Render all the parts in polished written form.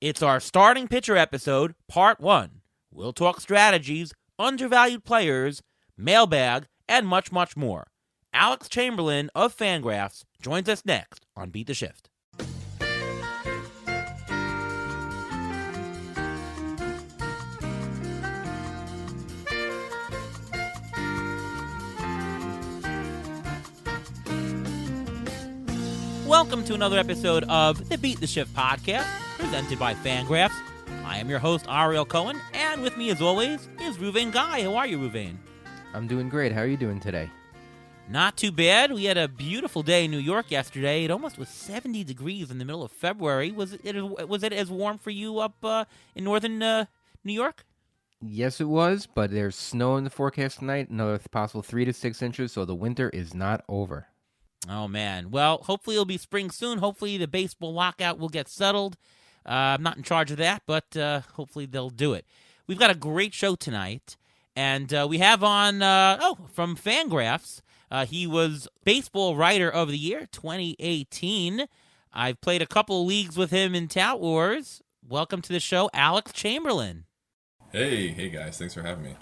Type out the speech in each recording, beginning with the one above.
It's our starting pitcher episode, part 1. We'll talk strategies, undervalued players, mailbag, and much, much more. Alex Chamberlain of Fangraphs joins us next on Beat the Shift. Welcome to another episode of the Beat the Shift podcast, presented by Fangraphs. I am your host, Ariel Cohen, and with me, as always, is Ruvain Guy. How are you, Ruvain? I'm doing great. How are you doing today? Not too bad. We had a beautiful day in New York yesterday. It almost was 70 degrees in the middle of February. Was it as warm for you up in northern New York? Yes, it was, but there's snow in the forecast tonight, another possible 3 to 6 inches, so the winter is not over. Oh, man. Well, hopefully it'll be spring soon. Hopefully the baseball lockout will get settled. I'm not in charge of that, but hopefully they'll do it. We've got a great show tonight, and we have on, from Fangraphs, he was Baseball Writer of the Year 2018. I've played a couple leagues with him in Tout Wars. Welcome to the show, Alex Chamberlain. Hey guys, thanks for having me.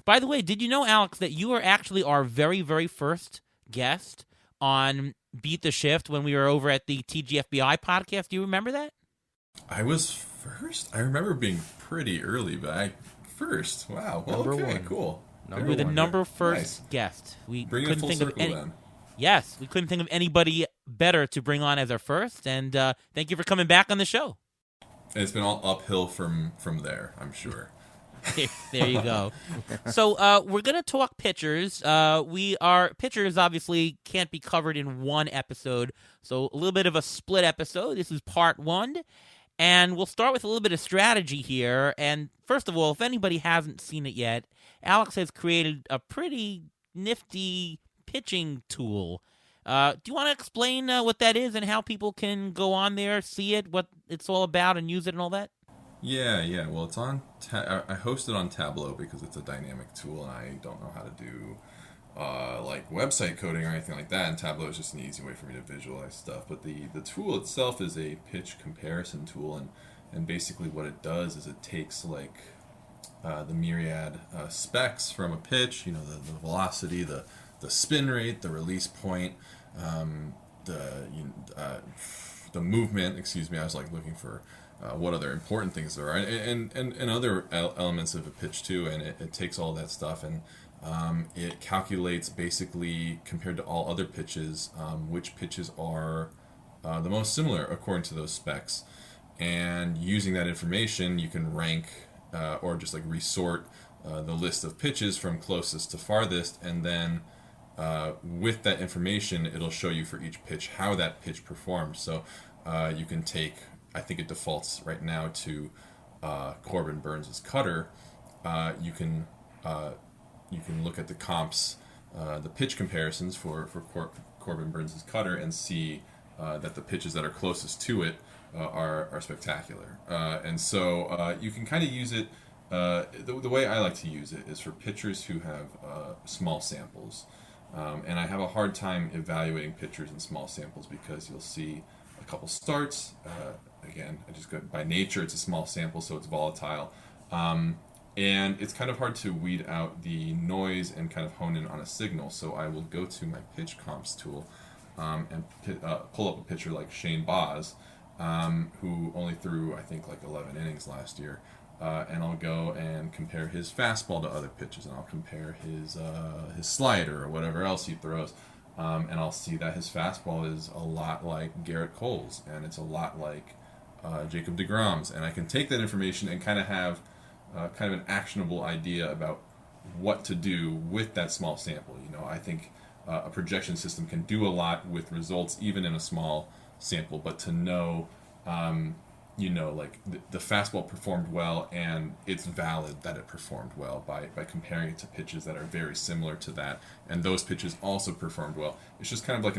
By the way, did you know, Alex, that you are actually our very, very first guest on Beat the Shift when we were over at the TGFBI podcast? Do you remember that? I was first? I remember being pretty early, but first. Wow. Well, Number okay, one. cool. We were the number first Nice. guest. We Bring it couldn't full think circle of any. then. Yes, we couldn't think of anybody better to bring on as our first. And thank you for coming back on the show. And it's been all uphill from there, I'm sure. There you go. So we're going to talk pitchers. Pitchers obviously can't be covered in one episode, so a little bit of a split episode. This is part 1, and we'll start with a little bit of strategy here. And first of all, if anybody hasn't seen it yet, Alex has created a pretty nifty pitching tool. Do you want to explain what that is and how people can go on there, see it, what it's all about, and use it and all that? Yeah. Well, it's on. I host it on Tableau because it's a dynamic tool, and I don't know how to do like website coding or anything like that. And Tableau is just an easy way for me to visualize stuff. But the tool itself is a pitch comparison tool, and basically what it does is it takes like the myriad specs from a pitch. You know, the velocity, the spin rate, the release point, the movement. Excuse me, I was like looking for. What other important things there are, and other elements of a pitch too, and it takes all that stuff and it calculates basically compared to all other pitches which pitches are the most similar according to those specs, and using that information you can rank or just like resort the list of pitches from closest to farthest, and then with that information it'll show you for each pitch how that pitch performs. So you can take, I think it defaults right now to Corbin Burns' cutter. You can look at the comps, the pitch comparisons for Corbin Burns' cutter, and see that the pitches that are closest to it are spectacular. And so you can kind of use it. The way I like to use it is for pitchers who have small samples, and I have a hard time evaluating pitchers in small samples because you'll see a couple starts. Again, by nature, it's a small sample, so it's volatile. And it's kind of hard to weed out the noise and kind of hone in on a signal. So I will go to my pitch comps tool and pull up a pitcher like Shane Baz, who only threw, I think, like 11 innings last year. And I'll go and compare his fastball to other pitches, and I'll compare his slider or whatever else he throws. And I'll see that his fastball is a lot like Garrett Cole's, and it's a lot like Jacob deGrom's, and I can take that information and kind of have kind of an actionable idea about what to do with that small sample. You know, I think a projection system can do a lot with results even in a small sample, but to know, like the fastball performed well, and it's valid that it performed well by comparing it to pitches that are very similar to that, and those pitches also performed well. It's just kind of like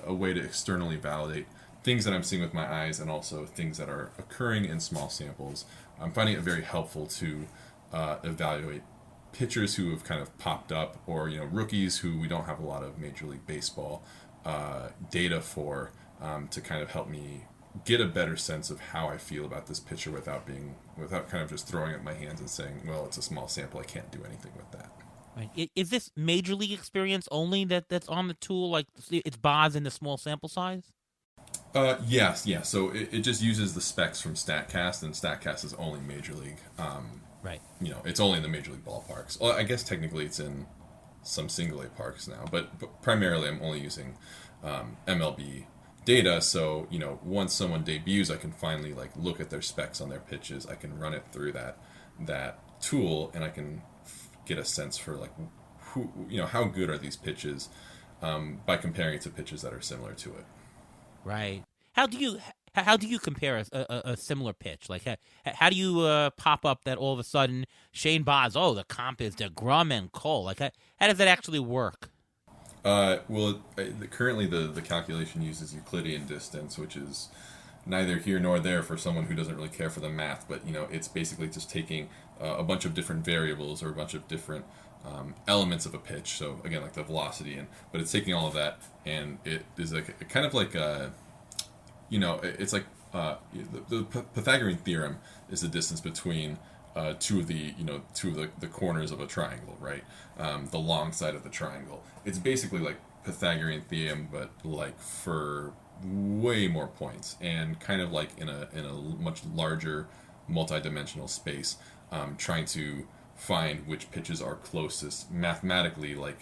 a way to externally validate things that I'm seeing with my eyes, and also things that are occurring in small samples. I'm finding it very helpful to evaluate pitchers who have kind of popped up, or rookies who we don't have a lot of Major League Baseball data for, to kind of help me get a better sense of how I feel about this pitcher without kind of just throwing up my hands and saying, well, it's a small sample, I can't do anything with that. Right. Is this major league experience only that's on the tool? Like it's Boz in the small sample size? Yes, yeah. So it just uses the specs from StatCast, and StatCast is only major league. Right. It's only in the major league ballparks. Well, I guess technically it's in some single A parks now, but primarily I'm only using MLB data. So once someone debuts, I can finally like look at their specs on their pitches. I can run it through that tool, and I can get a sense for like who how good are these pitches by comparing it to pitches that are similar to it. Right. How do you compare a similar pitch? Like how do you pop up that all of a sudden Shane Boz, the comp is DeGrom and Cole? Like how does that actually work? Currently the calculation uses Euclidean distance, which is neither here nor there for someone who doesn't really care for the math. But it's basically just taking a bunch of different variables or a bunch of different elements of a pitch. So again, like the velocity, but it's taking all of that, and it is like kind of like it's like the Pythagorean theorem is the distance between two of the corners of a triangle, right? The long side of the triangle. It's basically like Pythagorean theorem, but like for way more points, and kind of like in a much larger multi-dimensional space, trying to find which pitches are closest mathematically. Like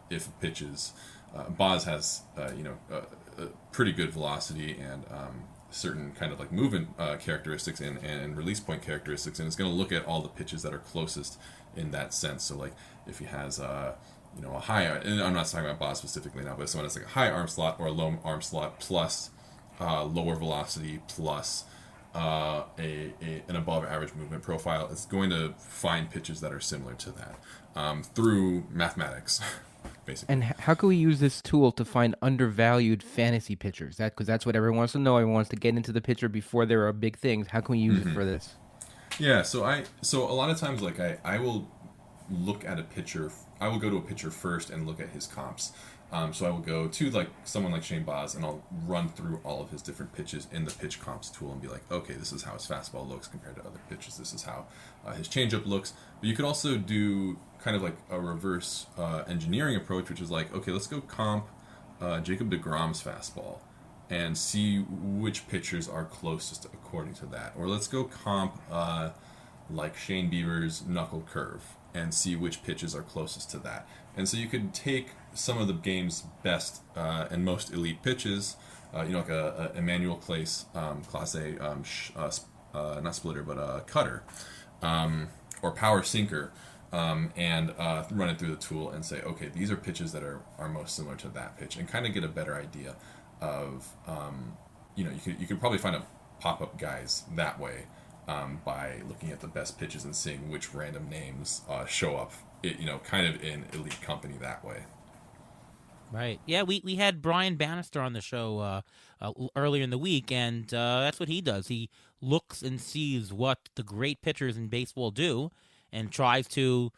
if pitches, Boz has a pretty good velocity and certain kind of like movement characteristics and release point characteristics, and it's going to look at all the pitches that are closest in that sense. So like if he has a high, and I'm not talking about Boz specifically now, but if someone has like a high arm slot or a low arm slot plus lower velocity plus an above average movement profile, it's going to find pitches that are similar to that through mathematics. Basically. And how can we use this tool to find undervalued fantasy pitchers? Because that's what everyone wants to know. Everyone wants to get into the pitcher before there are big things. How can we use it for this? Yeah, so a lot of times, like I will look at a pitcher. I will go to a pitcher first and look at his comps. So I will go to like someone like Shane Boz, and I'll run through all of his different pitches in the pitch comps tool and be like, okay, this is how his fastball looks compared to other pitches. This is how his changeup looks. But you could also do kind of like a reverse engineering approach, which is like, okay, let's go comp Jacob deGrom's fastball and see which pitchers are closest according to that. Or let's go comp like Shane Bieber's knuckle curve and see which pitches are closest to that. And so you could take some of the game's best and most elite pitches, like a Emmanuel Clace Class A, not splitter, but cutter, or power sinker, and run it through the tool and say, okay, these are pitches that are most similar to that pitch, and kind of get a better idea of, you could probably find a pop-up guys that way by looking at the best pitches and seeing which random names show up, kind of in elite company that way. Right. Yeah, we had Brian Bannister on the show earlier in the week, and that's what he does. He looks and sees what the great pitchers in baseball do and tries to,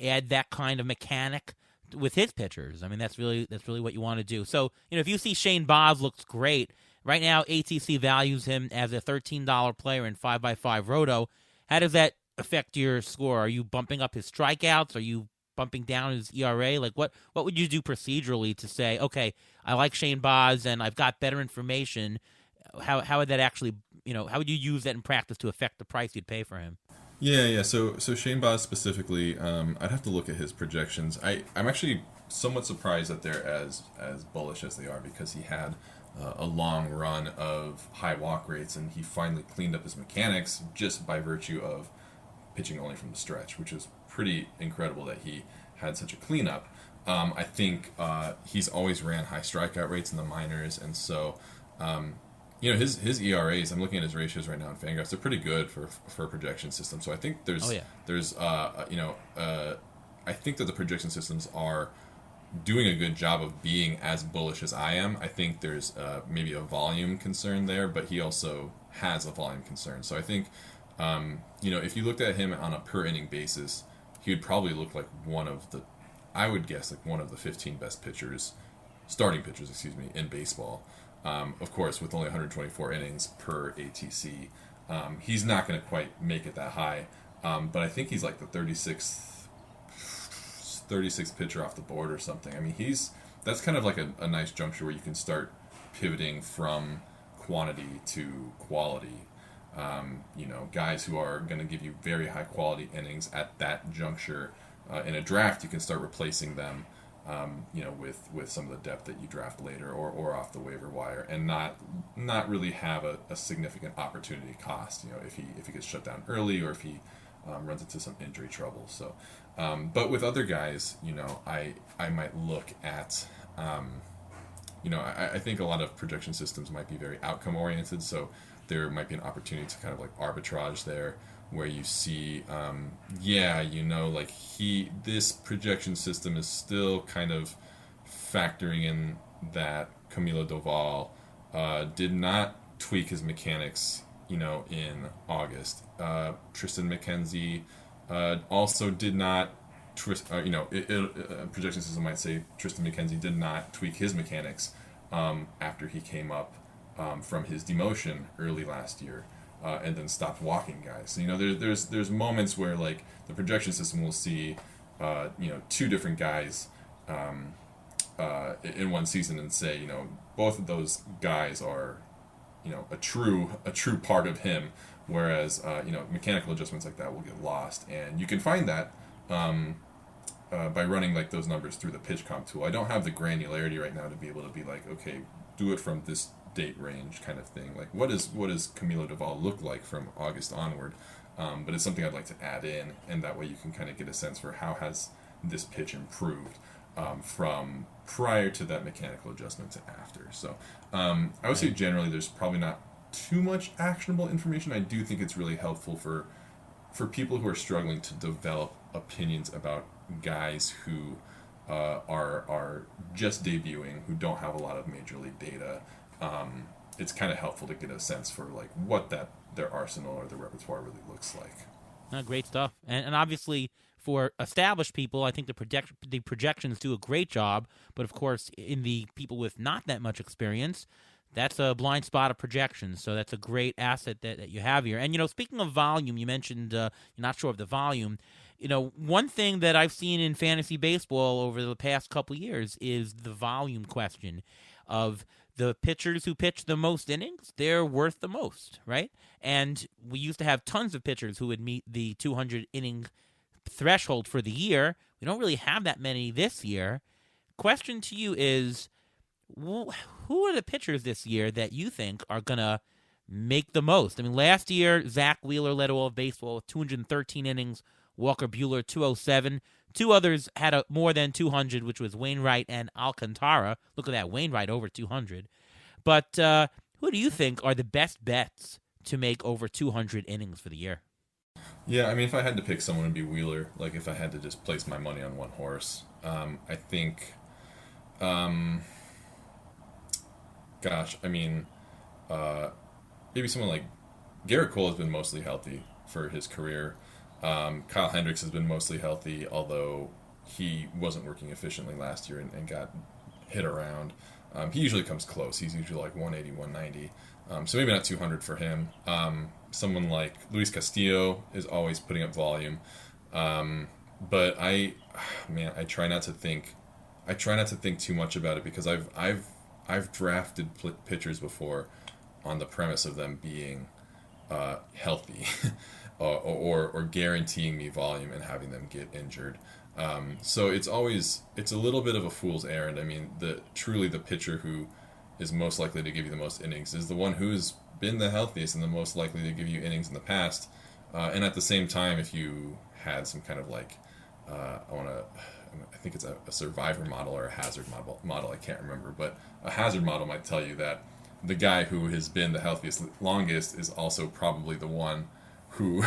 add that kind of mechanic with his pitchers. I mean, that's really what you want to do. So, if you see Shane Boz looks great, right now ATC values him as a $13 player in 5x5 Roto. How does that affect your score? Are you bumping up his strikeouts? Are you bumping down his ERA? Like what would you do procedurally to say, okay, I like Shane Boz and I've got better information? How would that actually, how would you use that in practice to affect the price you'd pay for him? Yeah. So Shane Boz specifically, I'd have to look at his projections. I'm actually somewhat surprised that they're as bullish as they are, because he had a long run of high walk rates, and he finally cleaned up his mechanics just by virtue of pitching only from the stretch, which is pretty incredible that he had such a cleanup. I think he's always ran high strikeout rates in the minors, and so his ERAs. I'm looking at his ratios right now in Fangraphs. They're pretty good for a projection system. So I think I think that the projection systems are doing a good job of being as bullish as I am. I think there's maybe a volume concern there, but he also has a volume concern. So I think if you looked at him on a per inning basis, he would probably look like one of the 15 best pitchers, starting pitchers, in baseball. Of course, with only 124 innings per ATC, he's not going to quite make it that high. But I think he's like the 36th pitcher off the board or something. I mean, that's kind of like a nice juncture where you can start pivoting from quantity to quality. Guys who are going to give you very high quality innings at that juncture. In a draft, you can start replacing them, with some of the depth that you draft later or off the waiver wire, and not really have a significant opportunity cost. If he gets shut down early or if he runs into some injury trouble. So, but with other guys, I might look at. I think a lot of projection systems might be very outcome oriented, so there might be an opportunity to kind of like arbitrage there, where you see, this projection system is still kind of factoring in that Camilo Doval did not tweak his mechanics, in August. Tristan McKenzie also did not. Projection system might say Tristan McKenzie did not tweak his mechanics after he came up from his demotion early last year, and then stopped walking guys. So, there's moments where like the projection system will see, two different guys in one season and say, both of those guys are, a true part of him, whereas mechanical adjustments like that will get lost, and you can find that. By running like those numbers through the pitch comp tool. I don't have the granularity right now to be able to be like, okay, do it from this date range kind of thing. Like, what does Camilo Doval look like from August onward? But it's something I'd like to add in, and that way you can kind of get a sense for how has this pitch improved from prior to that mechanical adjustment to after. So I would say generally there's probably not too much actionable information. I do think it's really helpful for people who are struggling to develop opinions about guys who are just debuting, who don't have a lot of major league data. It's kind of helpful to get a sense for like what their arsenal or their repertoire really looks like. Great stuff, and obviously for established people, I think the projections do a great job. But of course, in the people with not that much experience, that's a blind spot of projections. So that's a great asset that you have here. And speaking of volume, you mentioned you're not sure of the volume. One thing that I've seen in fantasy baseball over the past couple years is the volume question of the pitchers who pitch the most innings, they're worth the most, right? And we used to have tons of pitchers who would meet the 200-inning threshold for the year. We don't really have that many this year. Question to you is, who are the pitchers this year that you think are going to make the most? I mean, last year, Zach Wheeler led all of baseball with 213 innings, Walker Buehler 207. Two others had more than 200, which was Wainwright and Alcantara. Look at that, Wainwright over 200. But who do you think are the best bets to make over 200 innings for the year? Yeah, I mean, if I had to pick someone, it'd be Wheeler. Like, if I had to just place my money on one horse. I think, maybe someone like Garrett Cole has been mostly healthy for his career. Kyle Hendricks has been mostly healthy, although he wasn't working efficiently last year and got hit around. He usually comes close. He's usually like 180, 190. So maybe not 200 for him. Someone like Luis Castillo is always putting up volume. But I try not to think too much about it, because I've drafted pitchers before on the premise of them being healthy. or guaranteeing me volume and having them get injured. So it's a little bit of a fool's errand. I mean, truly the pitcher who is most likely to give you the most innings is the one who's been the healthiest and the most likely to give you innings in the past. And at the same time, if you had some kind of like, I think it's a survivor model or a hazard model, I can't remember, but a hazard model might tell you that the guy who has been the healthiest longest is also probably the one who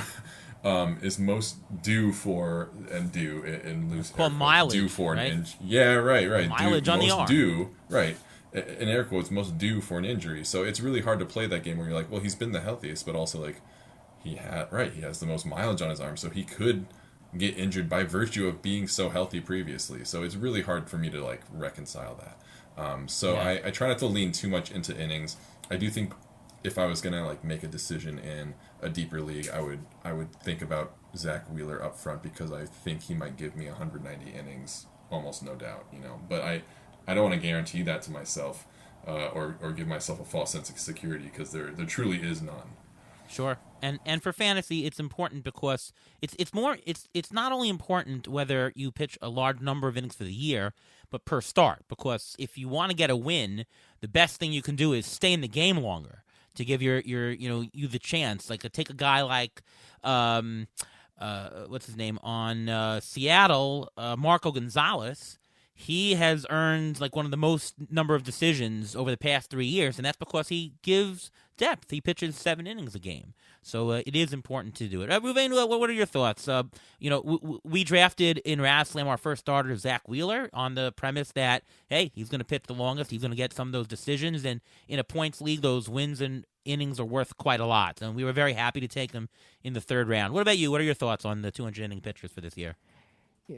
is most due for mileage, due for right? an injury. Yeah, right. Mileage on the arm. Due, right. In air quotes, most due for an injury. So it's really hard to play that game where you're like, well, he's been the healthiest, but also like he has the most mileage on his arm, so he could get injured by virtue of being so healthy previously. So it's really hard for me to like reconcile that. I try not to lean too much into innings. I do think if I was gonna like make a decision in a deeper league, I would think about Zach Wheeler up front because I think he might give me 190 innings, almost no doubt. But I don't want to guarantee that to myself, or give myself a false sense of security because there truly is none. Sure. And for fantasy, it's important because it's not only important whether you pitch a large number of innings for the year, but per start. Because if you want to get a win, the best thing you can do is stay in the game longer to give you the chance. Like take a guy like what's his name on Seattle, Marco Gonzalez. He has earned like one of the most number of decisions over the past 3 years, and that's because he gives depth. He pitches 7 innings a game, so it is important to do it. Ruvain, what are your thoughts? We drafted in RazzSlam our first starter, Zach Wheeler, on the premise that hey, he's going to pitch the longest, he's going to get some of those decisions, and in a points league, those wins and innings are worth quite a lot, and we were very happy to take him in the 3rd round. What about you? What are your thoughts on the 200 inning pitchers for this year?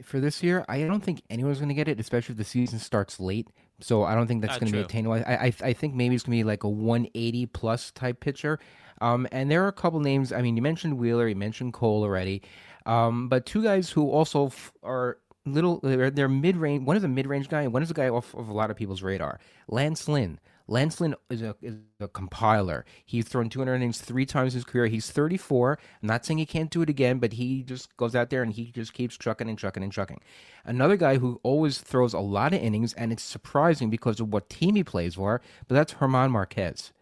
For this year, I don't think anyone's going to get it, especially if the season starts late. So I don't think that's going to be attainable. I think maybe it's going to be like a 180 plus type pitcher. And there are a couple names. I mean, you mentioned Wheeler, you mentioned Cole already, but 2 guys who also are little. They're mid range. One is a mid range guy, and one is a guy off of a lot of people's radar. Lance Lynn. Lance Lynn is a compiler. He's thrown 200 innings 3 times in his career. He's 34. I'm not saying he can't do it again, but he just goes out there and he just keeps trucking and trucking and trucking. Another guy who always throws a lot of innings, and it's surprising because of what team he plays for, but that's German Marquez.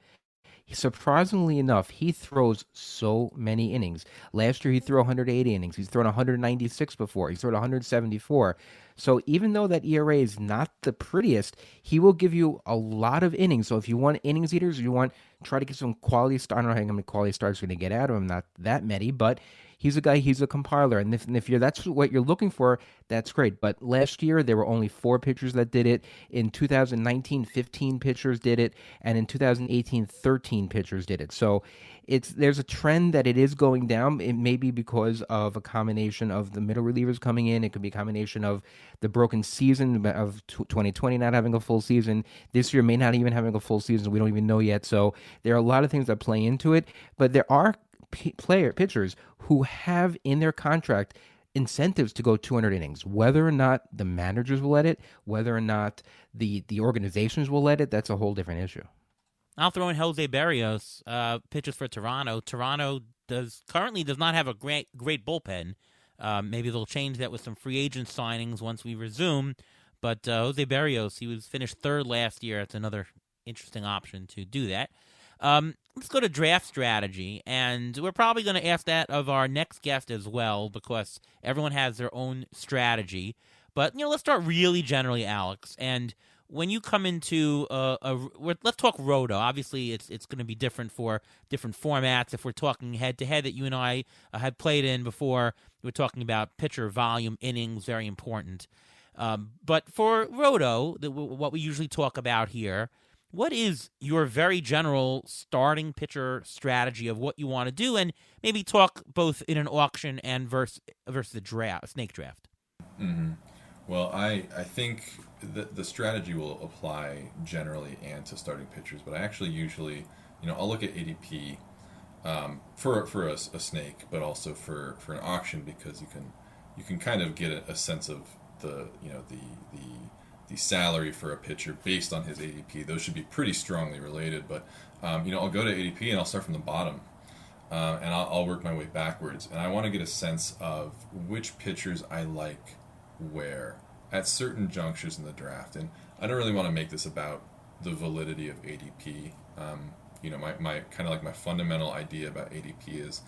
Surprisingly enough, he throws so many innings. Last year, he threw 180 innings. He's thrown 196 before. He's thrown 174. So even though that ERA is not the prettiest, he will give you a lot of innings. So if you want innings eaters, you want try to get some quality start. I don't know how many quality starts you're going to get out of him. Not that many, but he's a guy. He's a compiler, and if that's what you're looking for, that's great. But last year there were only 4 pitchers that did it. In 2019, 15 pitchers did it, and in 2018, 13 pitchers did it. So there's a trend that it is going down. It may be because of a combination of the middle relievers coming in. It could be a combination of the broken season of 2020 not having a full season. This year may not even having a full season. We don't even know yet. So there are a lot of things that play into it. But there are pitchers who have in their contract incentives to go 200 innings. Whether or not the managers will let it, whether or not the organizations will let it, that's a whole different issue. I'll throw in Jose Barrios, pitches for Toronto. Toronto currently does not have a great bullpen. Maybe they'll change that with some free agent signings once we resume. But Jose Barrios, he was finished 3rd last year. That's another interesting option to do that. Let's go to draft strategy, and we're probably going to ask that of our next guest as well because everyone has their own strategy. But let's start really generally, Alex. And when you come into let's talk roto. Obviously, it's going to be different for different formats. If we're talking head to head that you and I had played in before, we're talking about pitcher volume, innings, very important. But for roto, what we usually talk about here. What is your very general starting pitcher strategy of what you want to do, and maybe talk both in an auction and versus the snake draft? Mm-hmm. Well, I think that the strategy will apply generally and to starting pitchers, but I actually usually, I'll look at ADP for a snake, but also for an auction because you can kind of get a sense of the salary for a pitcher based on his ADP. Those should be pretty strongly related, but I'll go to ADP and I'll start from the bottom, and I'll work my way backwards. And I want to get a sense of which pitchers I like where at certain junctures in the draft. And I don't really want to make this about the validity of ADP. My kind of like my fundamental idea about ADP is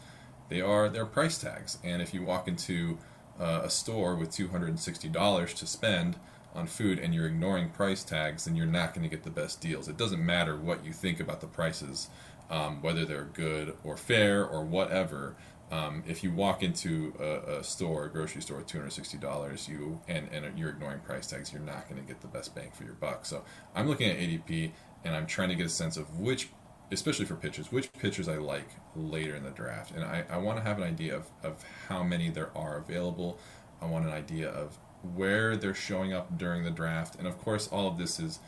they're price tags, and if you walk into a store with $260 to spend on food and you're ignoring price tags, then you're not going to get the best deals. It doesn't matter what you think about the prices, whether they're good or fair or whatever. If you walk into a grocery store with $260, and you're ignoring price tags, you're not going to get the best bang for your buck. So I'm looking at ADP and I'm trying to get a sense of which especially for pitchers, which pitchers I like later in the draft. And I want to have an idea of how many there are available. I want an idea of where they're showing up during the draft. And of course, all of this is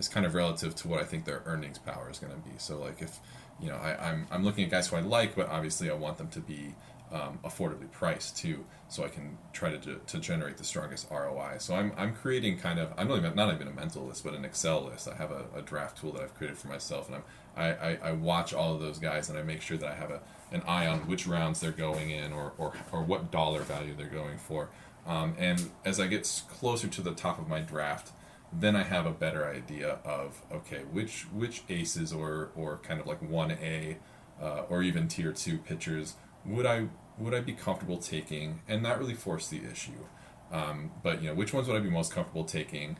kind of relative to what I think their earnings power is going to be. So like if, I'm looking at guys who I like, but obviously I want them to be affordably priced too, so I can try to generate the strongest ROI. So I'm creating kind of, I'm not even a mental list, but an Excel list. I have a draft tool that I've created for myself, and I watch all of those guys, and I make sure that I have an eye on which rounds they're going in, or what dollar value they're going for. And as I get closer to the top of my draft, then I have a better idea of, okay, which aces or kind of like 1A or even tier 2 pitchers would I be comfortable taking and not really force the issue. But which ones would I be most comfortable taking?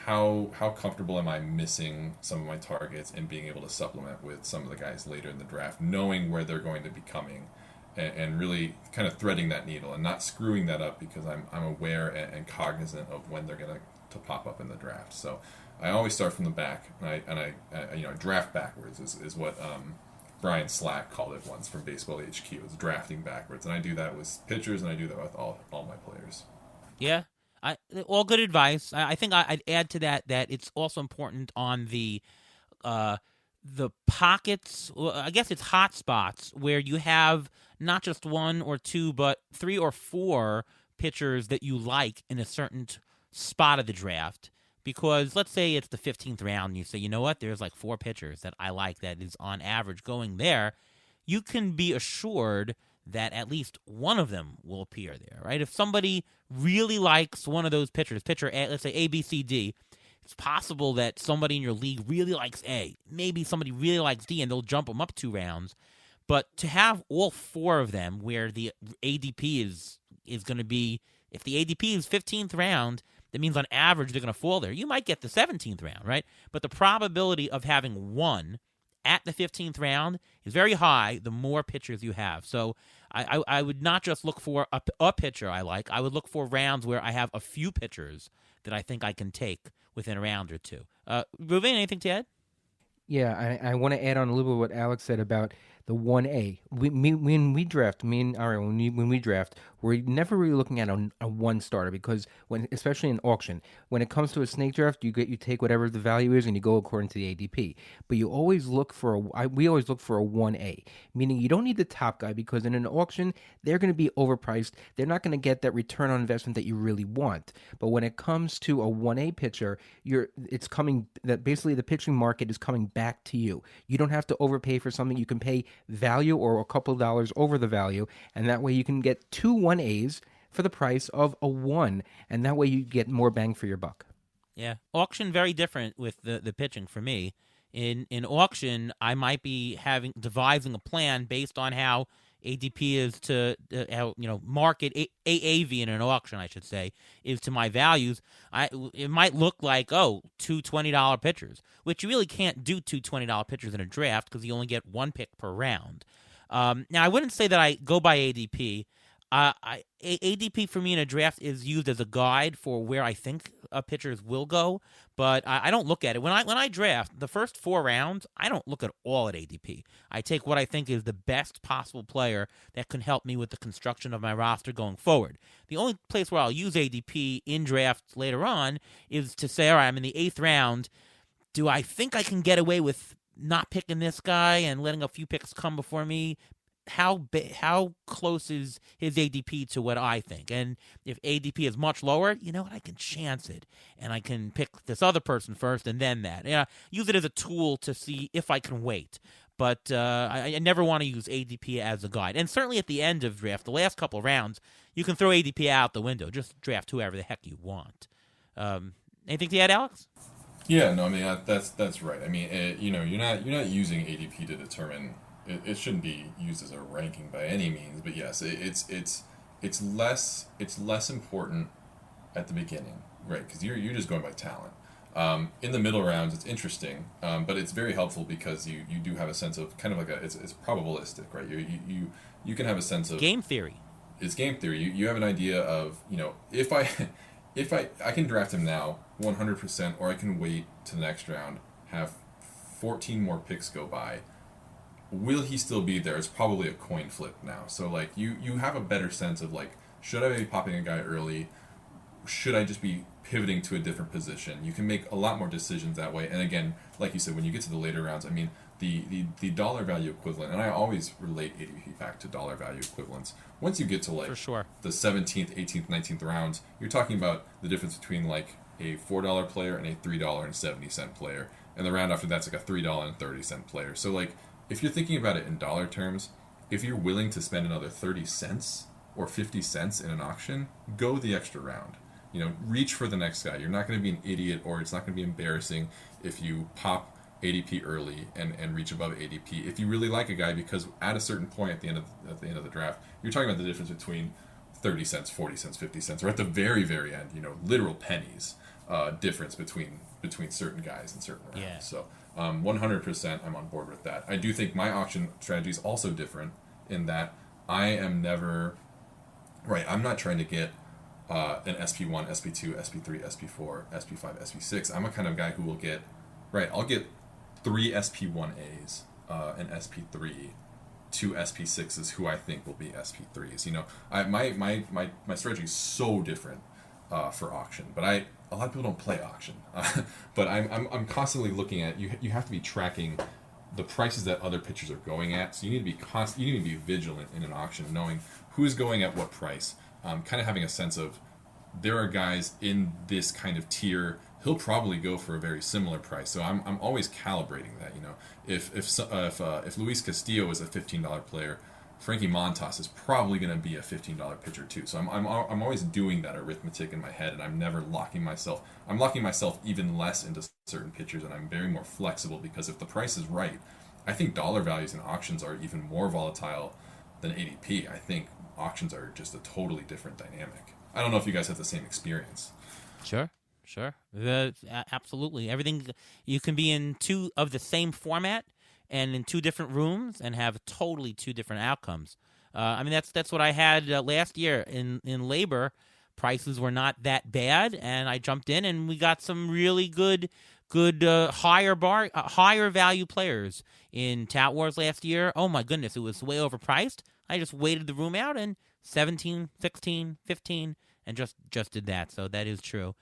How comfortable am I missing some of my targets and being able to supplement with some of the guys later in the draft, knowing where they're going to be coming, and really kind of threading that needle and not screwing that up because I'm aware and cognizant of when they're going to pop up in the draft. So I always start from the back, and I draft backwards is what Brian Slack called it once from Baseball HQ. It's drafting backwards, and I do that with pitchers, and I do that with all my players. Yeah, all good advice. I think I'd add to that it's also important on the pockets. I guess it's hot spots where you have not just one or two, but 3 or 4 pitchers that you like in a certain spot of the draft. Because let's say it's the 15th round and you say, you know what, there's like 4 pitchers that I like that is on average going there. You can be assured that at least one of them will appear there, right? If somebody really likes one of those pitchers, pitcher A, let's say A, B, C, D, it's possible that somebody in your league really likes A. Maybe somebody really likes D, and they'll jump them up 2 rounds. But to have all 4 of them where the ADP is going to be, if the ADP is 15th round, that means on average they're going to fall there. You might get the 17th round, right? But the probability of having one at the 15th round is very high the more pitchers you have. So I would not just look for a pitcher I like. I would look for rounds where I have a few pitchers that I think I can take within a round or 2. Ruben, anything to add? Yeah, I want to add on a little bit what Alex said about the 1A. When we draft, we're never really looking at a one starter, because especially in auction, when it comes to a snake draft, you take whatever the value is and you go according to the ADP. But we always look for a 1A, meaning you don't need the top guy, because in an auction they're going to be overpriced. They're not going to get that return on investment that you really want. But when it comes to a 1A pitcher, basically the pitching market is coming back to you. You don't have to overpay for something. You can pay value or a couple of dollars over the value, and that way you can get 2 1As for the price of a 1, and that way you get more bang for your buck. Yeah, auction very different with the pitching for me. In auction, I might be devising a plan based on how ADP is to how market AAV in an auction, I should say, is to my values. It might look like two $20 pitchers, which you really can't do 2 $20 pitchers in a draft because you only get 1 pick per round. Now I wouldn't say that I go by ADP. ADP for me in a draft is used as a guide for where I think pitchers will go, but I don't look at it. When I draft the first 4 rounds, I don't look at all at ADP. I take what I think is the best possible player that can help me with the construction of my roster going forward. The only place where I'll use ADP in drafts later on is to say, all right, I'm in the 8th round. Do I think I can get away with not picking this guy and letting a few picks come before me? How close is his ADP to what I think? And if ADP is much lower, you know what, I can chance it, and I can pick this other person first and then that. Yeah, use it as a tool to see if I can wait. But I never want to use ADP as a guide. And certainly at the end of draft, the last couple of rounds, you can throw ADP out the window. Just draft whoever the heck you want. Anything to add, Alex? Yeah, no, I mean that's right. I mean, you're not using ADP to determine. It shouldn't be used as a ranking by any means, but yes, it's less important at the beginning, right? Because you're just going by talent. In the middle rounds, it's interesting, but it's very helpful because you do have a sense of kind of like it's probabilistic, right? You can have a sense of game theory. It's game theory. You have an idea of if I can draft him now 100%, or I can wait to the next round, have 14 more picks go by. will he still be there? It's probably a coin flip now. So like you have a better sense of like, should I be popping a guy early? Should I just be pivoting to a different position? You can make a lot more decisions that way. And again, like you said, when you get to the later rounds, I mean, the dollar value equivalent, and I always relate ADP back to dollar value equivalents. Once you get to like For sure. the 17th, 18th, 19th rounds, you're talking about the difference between like a $4 player and a $3.70 player. And the round after that's like a $3.30 player. So like, if you're thinking about it in dollar terms, if you're willing to spend another 30 cents or 50 cents in an auction, go the extra round. Reach for the next guy. You're not going to be an idiot, or it's not going to be embarrassing if you pop ADP early and reach above ADP. If you really like a guy, because at a certain point at the end of the draft, you're talking about the difference between 30 cents, 40 cents, 50 cents, or at the very, very end, literal pennies difference between certain guys and certain rounds. Yeah. So 100% I'm on board with that. I do think my auction strategy is also different in that I am never, right, I'm not trying to get an SP1, SP2, SP3, SP4, SP5, SP6. I'm a kind of guy who will get, right, I'll get 3 SP1As, an SP3, 2 SP6s who I think will be SP3s. My strategy is so different for auction, but a lot of people don't play auction. But I'm constantly looking at, you have to be tracking the prices that other pitchers are going at. So you need to be vigilant in an auction, knowing who's going at what price. Kind of having a sense of, there are guys in this kind of tier, he'll probably go for a very similar price. So I'm always calibrating that. If Luis Castillo is a $15 player, Frankie Montas is probably going to be a $15 pitcher too. So I'm always doing that arithmetic in my head, and I'm never locking myself. I'm locking myself even less into certain pitchers, and I'm very more flexible, because if the price is right, I think dollar values in auctions are even more volatile than ADP. I think auctions are just a totally different dynamic. I don't know if you guys have the same experience. Sure. Absolutely. Everything, you can be in 2 of the same format and in 2 different rooms and have totally 2 different outcomes. That's what I had last year in labor. Prices were not that bad, and I jumped in, and we got some really good higher value players in Tout Wars last year. Oh my goodness, it was way overpriced. I just waited the room out, and 17, 16, 15, and just did that. So that is true.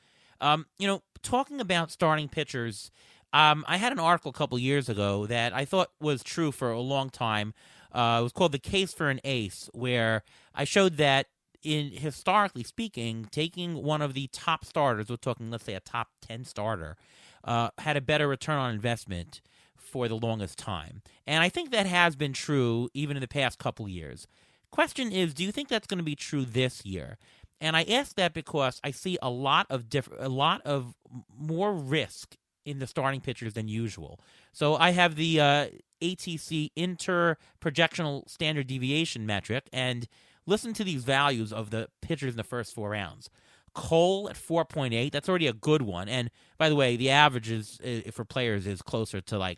Talking about starting pitchers, I had an article a couple years ago that I thought was true for a long time. It was called "The Case for an Ace," where I showed that, historically speaking, taking one of the top starters, we're talking, let's say, a top 10 starter, had a better return on investment for the longest time. And I think that has been true even in the past couple years. Question is, do you think that's going to be true this year? And I ask that because I see a lot of more risk in the starting pitchers than usual. So I have the ATC inter-projectional standard deviation metric, and listen to these values of the pitchers in the first 4 rounds. Cole at 4.8, that's already a good one. And by the way, the average for players is closer to like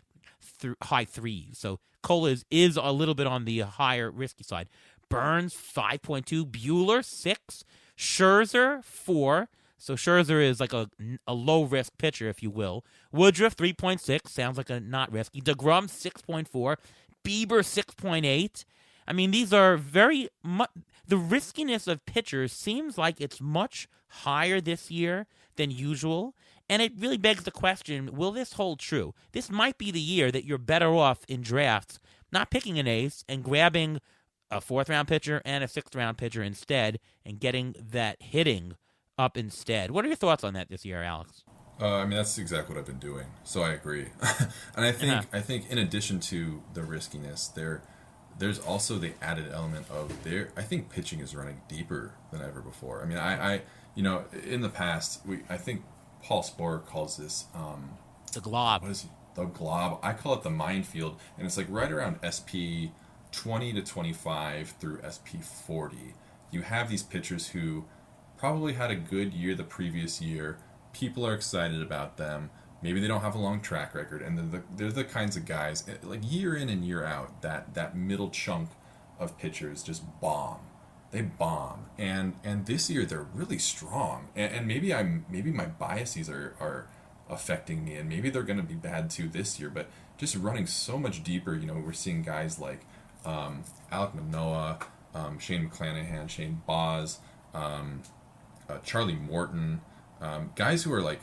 high 3s. So Cole is a little bit on the higher risky side. Burns 5.2, Bueller 6, Scherzer 4. So Scherzer is like a low risk pitcher, if you will. Woodruff 3.6, sounds like a not risky. DeGrom 6.4, Bieber 6.8. I mean, these are very much, the riskiness of pitchers seems like it's much higher this year than usual. And it really begs the question, will this hold true? This might be the year that you're better off in drafts not picking an ace and grabbing a 4th-round pitcher and a 6th-round pitcher instead, and getting that hitting up instead. What are your thoughts on that this year, Alex? That's exactly what I've been doing, so I agree. And I think in addition to the riskiness, there's also the added element of I think pitching is running deeper than ever before. I mean, I in the past, I think Paul Sporer calls this the glob. What is it? The glob. I call it the minefield, and it's like right around SP 20 to 25 through SP 40. You have these pitchers who probably had a good year the previous year. People are excited about them. Maybe they don't have a long track record, and they're the kinds of guys, like year in and year out, that middle chunk of pitchers just bomb. They bomb, and this year they're really strong. And maybe my biases are affecting me, and maybe they're going to be bad too this year. But just running so much deeper, we're seeing guys like Alec Manoa, Shane McClanahan, Shane Boz, Charlie Morton, guys who are like,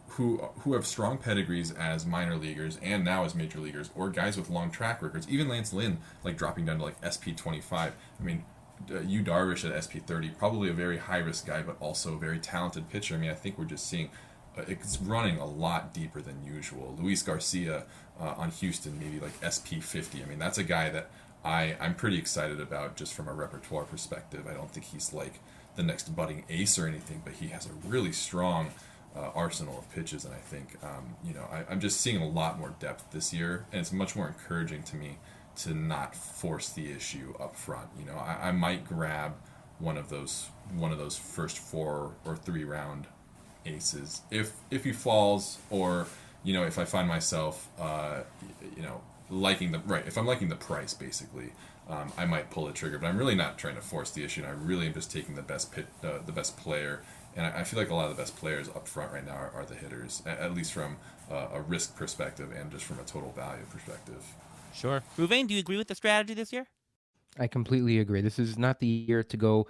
who have strong pedigrees as minor leaguers and now as major leaguers, or guys with long track records. Even Lance Lynn, like dropping down to like SP25. I mean, Yu Darvish at SP30, probably a very high risk guy, but also a very talented pitcher. I mean, I think we're just seeing it's running a lot deeper than usual. Luis Garcia on Houston, maybe like SP50. I mean, that's a guy that I'm pretty excited about just from a repertoire perspective. I don't think he's like the next budding ace or anything, but he has a really strong arsenal of pitches, and I think I'm just seeing a lot more depth this year, and it's much more encouraging to me to not force the issue up front. I might grab one of those first 4 or 3 round aces if he falls, or if I find myself liking if I'm liking the price basically. I might pull the trigger, but I'm really not trying to force the issue, and I really am just taking the best player. And I feel like a lot of the best players up front right now are the hitters, at least from a risk perspective and just from a total value perspective. Sure. Ruvain, do you agree with the strategy this year? I completely agree. This is not the year to go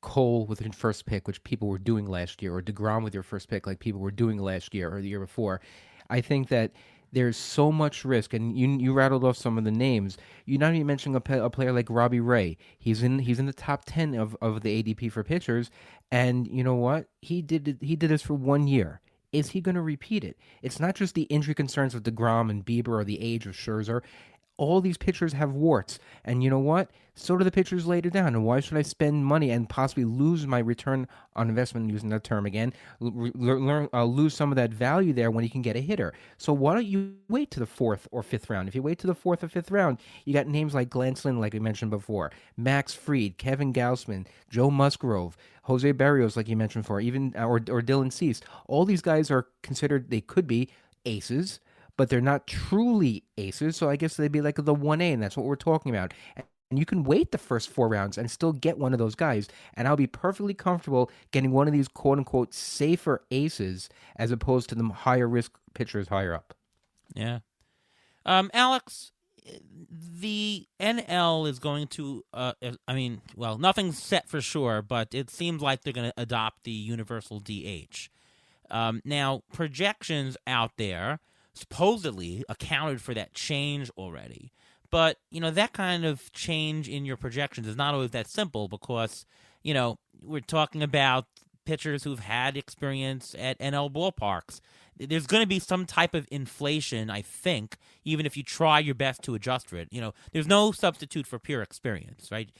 Cole with your first pick, which people were doing last year, or DeGrom with your first pick like people were doing last year or the year before. I think that there's so much risk, and you rattled off some of the names. You're not even mentioning a player like Robbie Ray. He's in the top 10 of the ADP for pitchers, and you know what? He did this for 1 year. Is he going to repeat it? It's not just the injury concerns of DeGrom and Bieber or the age of Scherzer. All these pitchers have warts, and you know what? So do the pitchers later down. And why should I spend money and possibly lose my return on investment, using that term again, lose some of that value there when you can get a hitter? So why don't you wait to the 4th or 5th round? If you wait to the 4th or 5th round, you got names like Glenn Slynn, like we mentioned before, Max Fried, Kevin Gausman, Joe Musgrove, Jose Barrios, like you mentioned before, even or Dylan Cease. All these guys are considered, they could be aces, but they're not truly aces, so I guess they'd be like the 1A, and that's what we're talking about. And you can wait the first 4 rounds and still get one of those guys, and I'll be perfectly comfortable getting one of these quote-unquote safer aces as opposed to the higher-risk pitchers higher up. Yeah. Alex, the NL is going to, nothing's set for sure, but it seems like they're going to adopt the universal DH. Now, projections out there supposedly accounted for that change already. But, that kind of change in your projections is not always that simple because, we're talking about pitchers who've had experience at NL ballparks. There's going to be some type of inflation, I think, even if you try your best to adjust for it. There's no substitute for pure experience, right?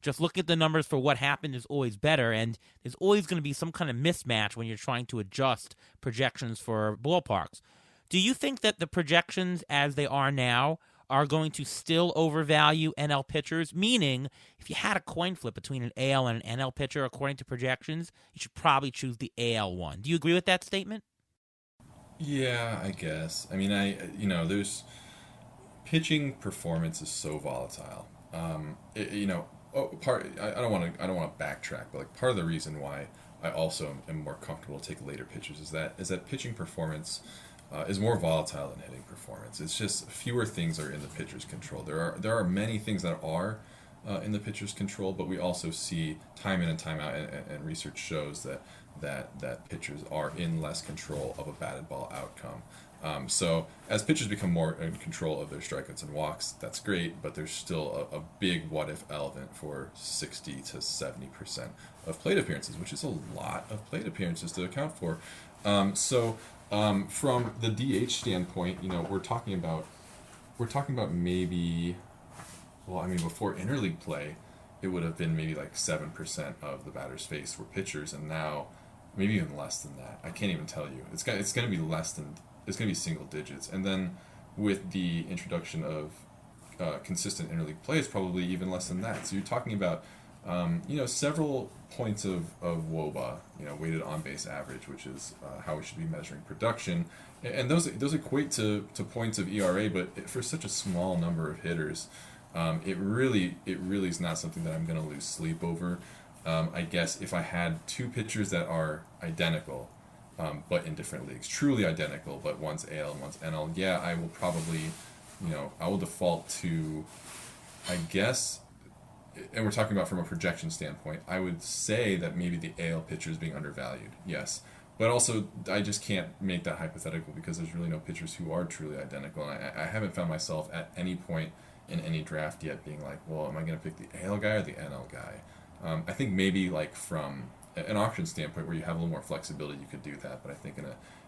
Just look at the numbers for what happened is always better, and there's always going to be some kind of mismatch when you're trying to adjust projections for ballparks. Do you think that the projections as they are now are going to still overvalue NL pitchers? Meaning, if you had a coin flip between an AL and an NL pitcher, according to projections, you should probably choose the AL one. Do you agree with that statement? Yeah, I guess. I mean, there's pitching performance is so volatile. I don't want to backtrack, but like part of the reason why I also am more comfortable to take later pitchers is that pitching performance is more volatile than hitting performance. It's just fewer things are in the pitcher's control. There are many things that are in the pitcher's control, but we also see time in and time out, and research shows that pitchers are in less control of a batted ball outcome. So as pitchers become more in control of their strikeouts and walks, that's great, but there's still a big what-if element for 60 to 70% of plate appearances, which is a lot of plate appearances to account for. From the DH standpoint, we're talking about maybe, before interleague play, it would have been maybe like 7% of the batter's face were pitchers, and now maybe even less than that. I can't even tell you. It's going to be less than, it's going to be single digits, and then with the introduction of consistent interleague play, it's probably even less than that. So you're talking about several points of WOBA, weighted on base average, which is how we should be measuring production, and those equate to points of ERA, but for such a small number of hitters, it really is not something that I'm going to lose sleep over. I guess if I had 2 pitchers that are identical, but in different leagues, truly identical, but one's AL and one's NL. Yeah, I will probably, I will default to, I guess, and we're talking about from a projection standpoint, I would say that maybe the AL pitcher is being undervalued, yes. But also, I just can't make that hypothetical because there's really no pitchers who are truly identical. And I haven't found myself at any point in any draft yet being like, well, am I going to pick the AL guy or the NL guy? I think maybe like from an auction standpoint where you have a little more flexibility, you could do that. But I think in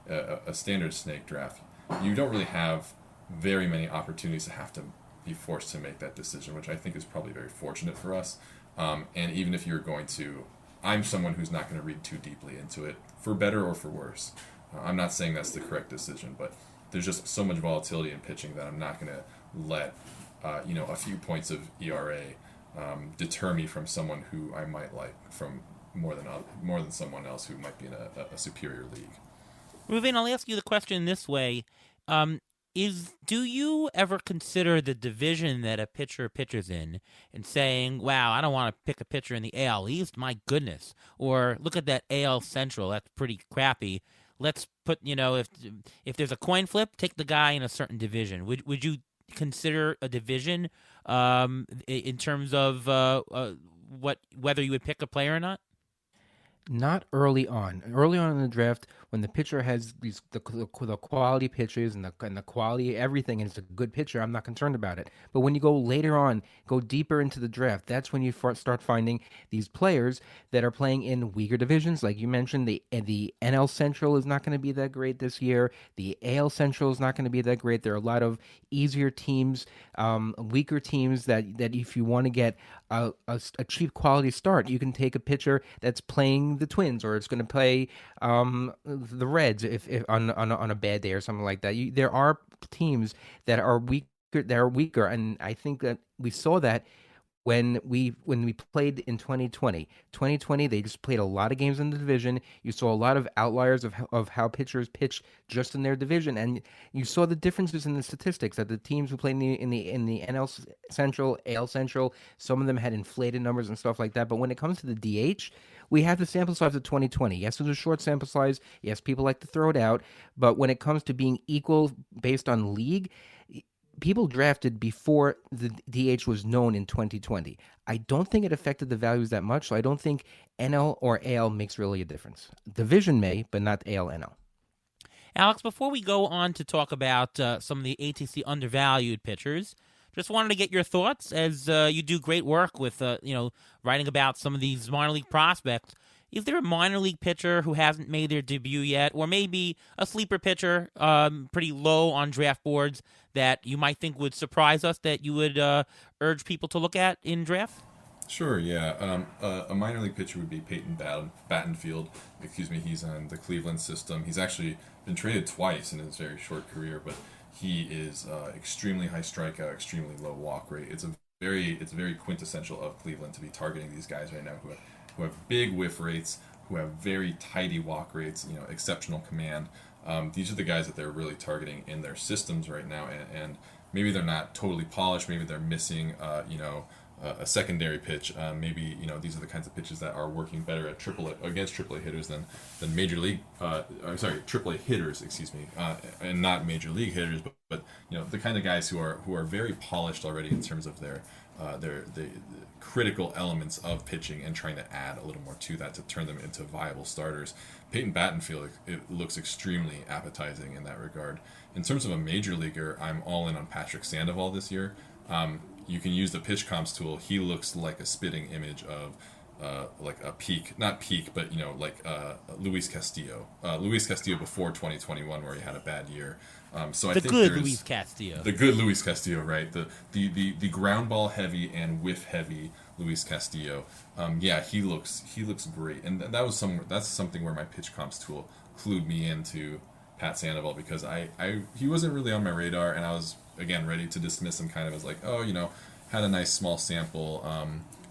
a standard snake draft, you don't really have very many opportunities to have to be forced to make that decision, which I think is probably very fortunate for us. And even if you're going to, I'm someone who's not going to read too deeply into it, for better or for worse. I'm not saying that's the correct decision, but there's just so much volatility in pitching that I'm not going to let a few points of ERA deter me from someone who I might like from more than someone else who might be in a superior league. Ruben, I'll ask you the question this way. Do you ever consider the division that a pitcher pitches in and saying, wow, I don't want to pick a pitcher in the AL East, my goodness, or look at that AL Central, that's pretty crappy. Let's put, if there's a coin flip, take the guy in a certain division. Would you consider a division in terms of whether you would pick a player or not? Not early on. Early on in the draft, when the pitcher has the quality pitches and the quality everything, and it's a good pitcher, I'm not concerned about it. But when you go later on, go deeper into the draft, that's when you start finding these players that are playing in weaker divisions. Like you mentioned, the NL Central is not going to be that great this year. The AL Central is not going to be that great. There are a lot of easier teams, weaker teams that if you want to get a cheap quality start, you can take a pitcher that's playing the Twins, or it's going to play the Reds if on a bad day or something like that. There are teams that are weaker, and I think that we saw that when we played in 2020. 2020, they just played a lot of games in the division. You saw a lot of outliers of how pitchers pitch just in their division, and you saw the differences in the statistics that the teams who played in the NL Central, AL Central, some of them had inflated numbers and stuff like that. But when it comes to the DH, we have the sample size of 2020. Yes, it was a short sample size. Yes, people like to throw it out. But when it comes to being equal based on league, people drafted before the DH was known in 2020. I don't think it affected the values that much, so I don't think NL or AL makes really a difference. Division may, but not AL, NL. Alex, before we go on to talk about some of the ATC undervalued pitchers, just wanted to get your thoughts as you do great work with, writing about some of these minor league prospects. Is there a minor league pitcher who hasn't made their debut yet, or maybe a sleeper pitcher pretty low on draft boards that you might think would surprise us that you would urge people to look at in draft? Sure, yeah. A minor league pitcher would be Peyton Battenfield. He's on the Cleveland system. He's actually been traded twice in his very short career, but he is extremely high strikeout, extremely low walk rate. It's very quintessential of Cleveland to be targeting these guys right now who have big whiff rates, who have very tidy walk rates, exceptional command. These are the guys that they're really targeting in their systems right now, and maybe they're not totally polished. Maybe they're missing, a secondary pitch. Maybe these are the kinds of pitches that are working better at against AAA hitters than major league. AAA hitters, and not major league hitters, but the kind of guys who are very polished already in terms of their critical elements of pitching and trying to add a little more to that to turn them into viable starters. Peyton Battenfield, it looks extremely appetizing in that regard. In terms of a major leaguer, I'm all in on Patrick Sandoval this year. You can use the pitch comps tool. He looks like a spitting image of like a peak, not peak, but Luis Castillo. Luis Castillo before 2021, where he had a bad year. So I think Luis Castillo. The good Luis Castillo, right? The ground ball heavy and whiff heavy Luis Castillo. He looks great, and that's something where my pitch comps tool clued me into Pat Sandoval, because he wasn't really on my radar, and I was again ready to dismiss him kind of as like, had a nice small sample,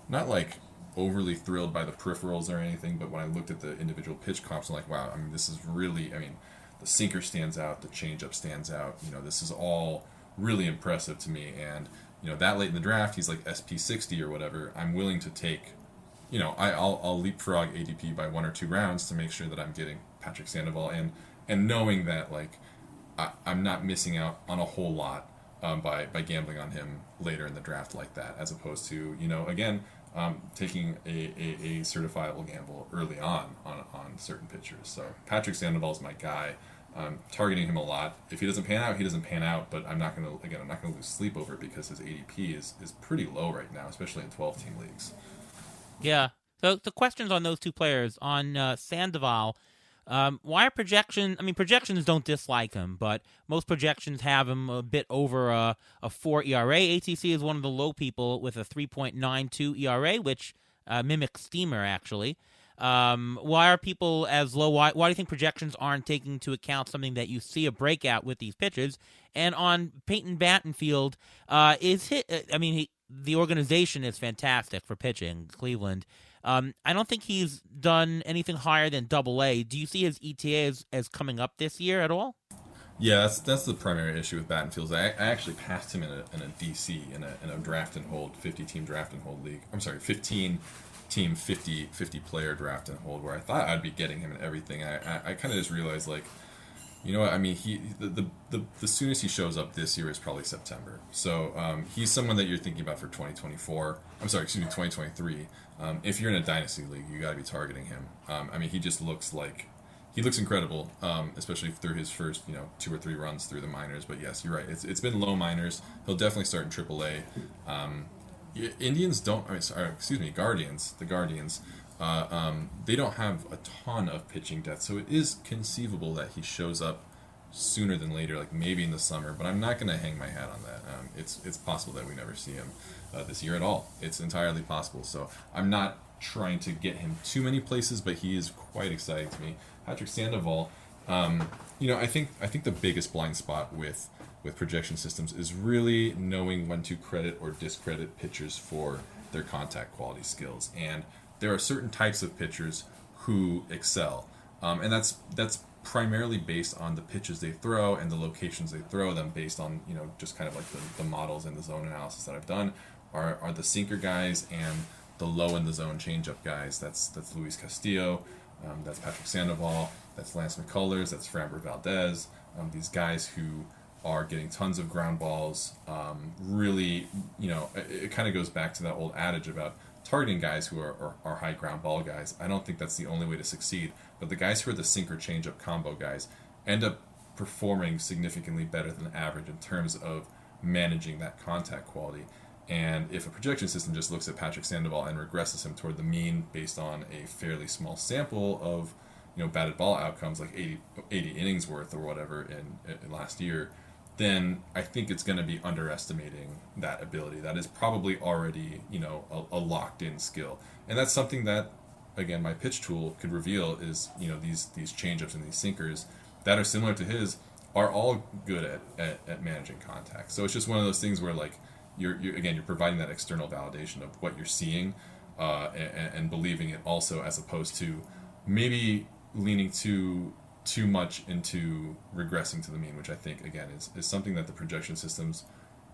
not like overly thrilled by the peripherals or anything, but when I looked at the individual pitch comps, I'm like, wow, this is really, the sinker stands out, the changeup stands out, this is all really impressive to me, and that late in the draft, he's like SP60 or whatever. I'm willing to take I'll leapfrog ADP by 1 or 2 rounds to make sure that I'm getting Patrick Sandoval, and knowing that like I'm not missing out on a whole lot by gambling on him later in the draft like that, as opposed to again taking a certifiable gamble early on certain pitchers. So Patrick Sandoval is my guy. Targeting him a lot. If he doesn't pan out, he doesn't pan out. But I'm not going to lose sleep over it because his ADP is pretty low right now, especially in 12-team leagues. Yeah. So the questions on those two players, on Sandoval, why are projections? I mean, projections don't dislike him, but most projections have him a bit over a 4 ERA. ATC is one of the low people with a 3.92 ERA, which mimics Steamer, actually. Why are people as low? Why do you think projections aren't taking into account something that you see a breakout with these pitches? And on Peyton Battenfield, the organization is fantastic for pitching, Cleveland. I don't think he's done anything higher than Double-A. Do you see his ETA as coming up this year at all? Yeah, that's the primary issue with Battenfield. I actually passed him in a DC in a draft and hold 50-team draft and hold league. I'm sorry, 15-team 50 player draft and hold, where I thought I'd be getting him in everything. I kind of just realized, like, you know what? I mean, the soonest he shows up this year is probably September. So he's someone that you're thinking about for 2023. If you're in a dynasty league, you got to be targeting him. I mean, he looks incredible, especially through his first 2 or 3 runs through the minors. But yes, you're right. It's been low minors. He'll definitely start in AAA. Guardians. The Guardians. They don't have a ton of pitching depth, so it is conceivable that he shows up sooner than later, like maybe in the summer. But I'm not going to hang my hat on that. It's possible that we never see him this year at all. It's entirely possible. So I'm not trying to get him too many places, but he is quite exciting to me. Patrick Sandoval, I think the biggest blind spot with projection systems is really knowing when to credit or discredit pitchers for their contact quality skills. And there are certain types of pitchers who excel, and that's primarily based on the pitches they throw and the locations they throw them, based on just kind of like the models and the zone analysis that I've done are the sinker guys and the low in the zone changeup guys. That's Luis Castillo, that's Patrick Sandoval, that's Lance McCullers, that's Framber Valdez. These guys who are getting tons of ground balls. Really, it kind of goes back to that old adage about targeting guys who are high ground ball guys. I don't think that's the only way to succeed, but the guys who are the sinker changeup combo guys end up performing significantly better than average in terms of managing that contact quality. And if a projection system just looks at Patrick Sandoval and regresses him toward the mean based on a fairly small sample of batted ball outcomes, like 80 innings worth or whatever in last year, then I think it's going to be underestimating that ability. That is probably already, a locked-in skill. And that's something that, again, my pitch tool could reveal is, these changeups and these sinkers that are similar to his are all good at managing contact. So it's just one of those things where, like, you're providing that external validation of what you're seeing and believing it also, as opposed to maybe leaning too much into regressing to the mean, which I think, again, is something that the projection systems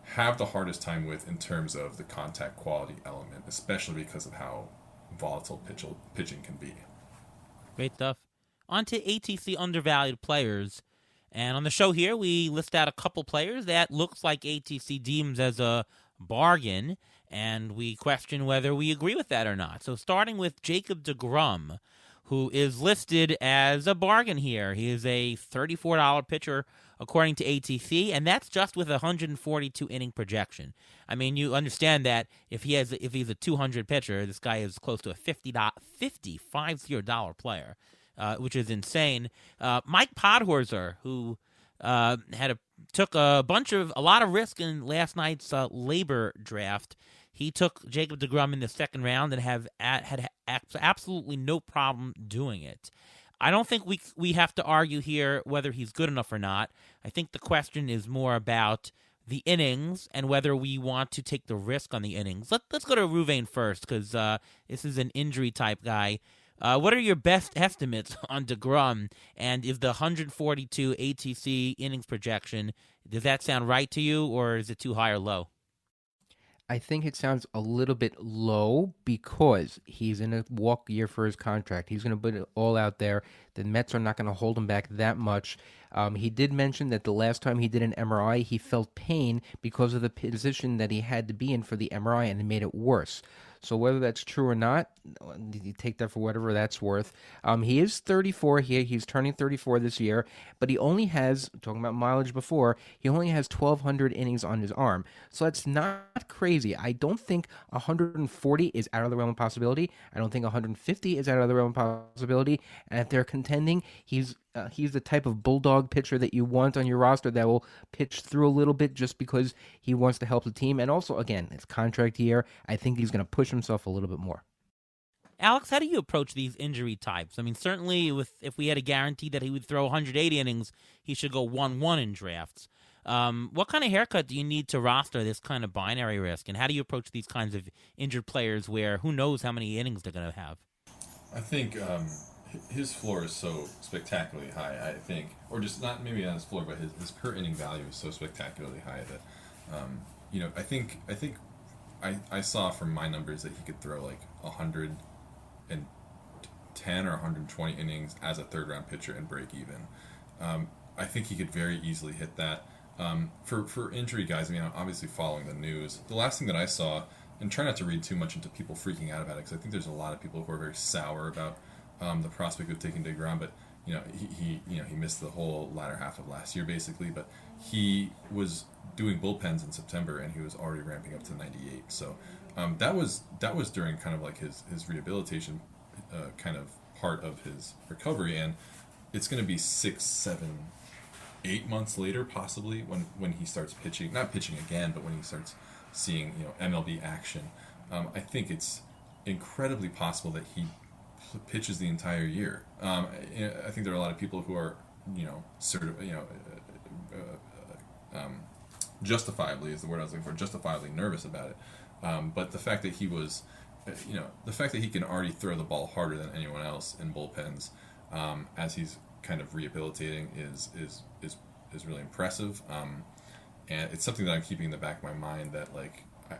have the hardest time with in terms of the contact quality element, especially because of how volatile pitching can be. Great stuff. On to ATC undervalued players. And on the show here, we list out a couple players that looks like ATC deems as a bargain, and we question whether we agree with that or not. So starting with Jacob deGrom, who is listed as a bargain here. He is a $34 pitcher according to ATC, and that's just with a 142 inning projection. I mean, you understand that if he's a 200 pitcher, this guy is close to a $50 player, which is insane. Mike Podhorzer, who took a lot of risk in last night's labor draft. He took Jacob deGrom in the second round and had absolutely no problem doing it. I don't think we have to argue here whether he's good enough or not. I think the question is more about the innings and whether we want to take the risk on the innings. Let's go to Ruvain first, because this is an injury-type guy. What are your best estimates on deGrom, and is the 142 ATC innings projection, does that sound right to you, or is it too high or low? I think it sounds a little bit low because he's in a walk year for his contract. He's going to put it all out there. The Mets are not going to hold him back that much. He did mention that the last time he did an MRI, he felt pain because of the position that he had to be in for the MRI, and it made it worse. So whether that's true or not, you take that for whatever that's worth. He is 34. He's turning 34 this year, but he only has, talking about mileage before, he only has 1,200 innings on his arm. So that's not crazy. I don't think 140 is out of the realm of possibility. I don't think 150 is out of the realm of possibility. And if they're contending, he's the type of bulldog pitcher that you want on your roster that will pitch through a little bit just because he wants to help the team. And also, again, it's contract year. I think he's going to push himself a little bit more. Alex, how do you approach these injury types? I mean, certainly if we had a guarantee that he would throw 180 innings, he should go 1-1 in drafts. What kind of haircut do you need to roster this kind of binary risk? And how do you approach these kinds of injured players where who knows how many innings they're going to have? I think his floor is so spectacularly high, I think. Or just maybe not his floor, but his per inning value is so spectacularly high that, I think I saw from my numbers that he could throw like 110 or 120 innings as a third round pitcher and break even. I think he could very easily hit that. For injury guys, I mean, I'm obviously following the news. The last thing that I saw, and try not to read too much into people freaking out about it, because I think there's a lot of people who are very sour about the prospect of taking DeGrom, but he missed the whole latter half of last year basically. But he was doing bullpens in September, and he was already ramping up to 98. So that was during kind of like his rehabilitation kind of part of his recovery, and it's going to be 6, 7, 8 months later possibly when he starts pitching, not pitching again, but when he starts seeing MLB action. I think it's incredibly possible that he pitches the entire year. I think there are a lot of people who are justifiably is the word I was looking for, justifiably nervous about it. But the fact that he was, the fact that he can already throw the ball harder than anyone else in bullpens as he's kind of rehabilitating is really impressive. And it's something that I'm keeping in the back of my mind that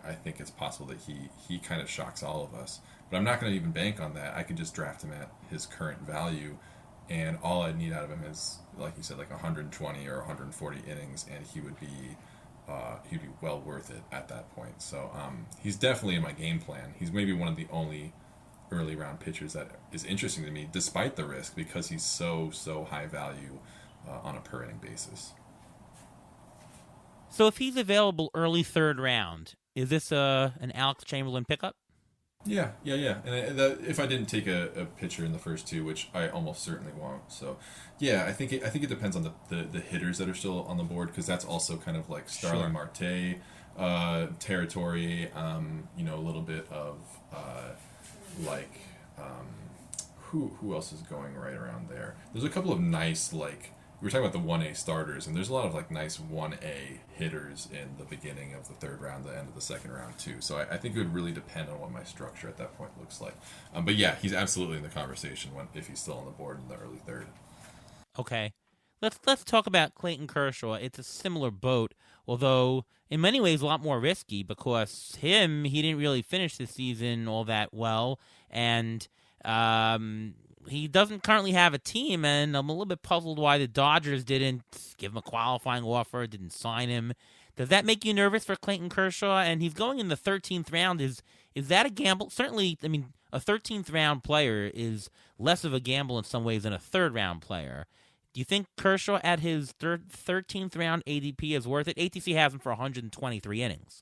I think it's possible that he kind of shocks all of us. But I'm not going to even bank on that. I could just draft him at his current value, and all I need out of him is, like you said, like 120 or 140 innings, and he'd be well worth it at that point. So he's definitely in my game plan. He's maybe one of the only early round pitchers that is interesting to me, despite the risk, because he's so high value on a per inning basis. So if he's available early third round, is this an Alex Chamberlain pickup? Yeah. And if I didn't take a pitcher in the first two, which I almost certainly won't, so yeah, I think it depends on the hitters that are still on the board, because that's also kind of like Starling Marte territory. A little bit of who else is going right around there? There's a couple of nice we were talking about the 1A starters, and there's a lot of nice 1A hitters in the beginning of the third round, the end of the second round too. So I think it would really depend on what my structure at that point looks like. But yeah, he's absolutely in the conversation if he's still on the board in the early third. Okay, let's talk about Clayton Kershaw. It's a similar boat, although in many ways a lot more risky, because he didn't really finish the season all that well, and he doesn't currently have a team, and I'm a little bit puzzled why the Dodgers didn't give him a qualifying offer, didn't sign him. Does that make you nervous for Clayton Kershaw? And he's going in the 13th round. Is that a gamble? Certainly, I mean, a 13th round player is less of a gamble in some ways than a third round player. Do you think Kershaw at his 13th round ADP is worth it? ATC has him for 123 innings.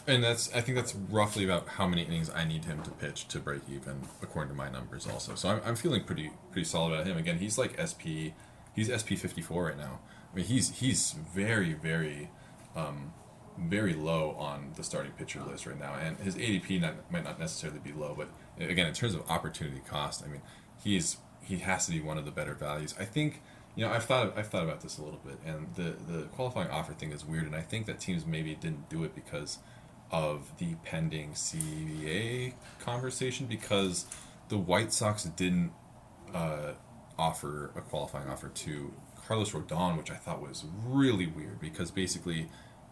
And I think that's roughly about how many innings I need him to pitch to break even, according to my numbers also. So I'm feeling pretty solid about him. Again, he's he's SP 54 right now. I mean, he's very, very, very low on the starting pitcher list right now. And his ADP might not necessarily be low, but again, in terms of opportunity cost, I mean, he has to be one of the better values. I think, I've thought about this a little bit, and the qualifying offer thing is weird, and I think that teams maybe didn't do it because of the pending CBA conversation, because the White Sox didn't offer a qualifying offer to Carlos Rodon, which I thought was really weird, because basically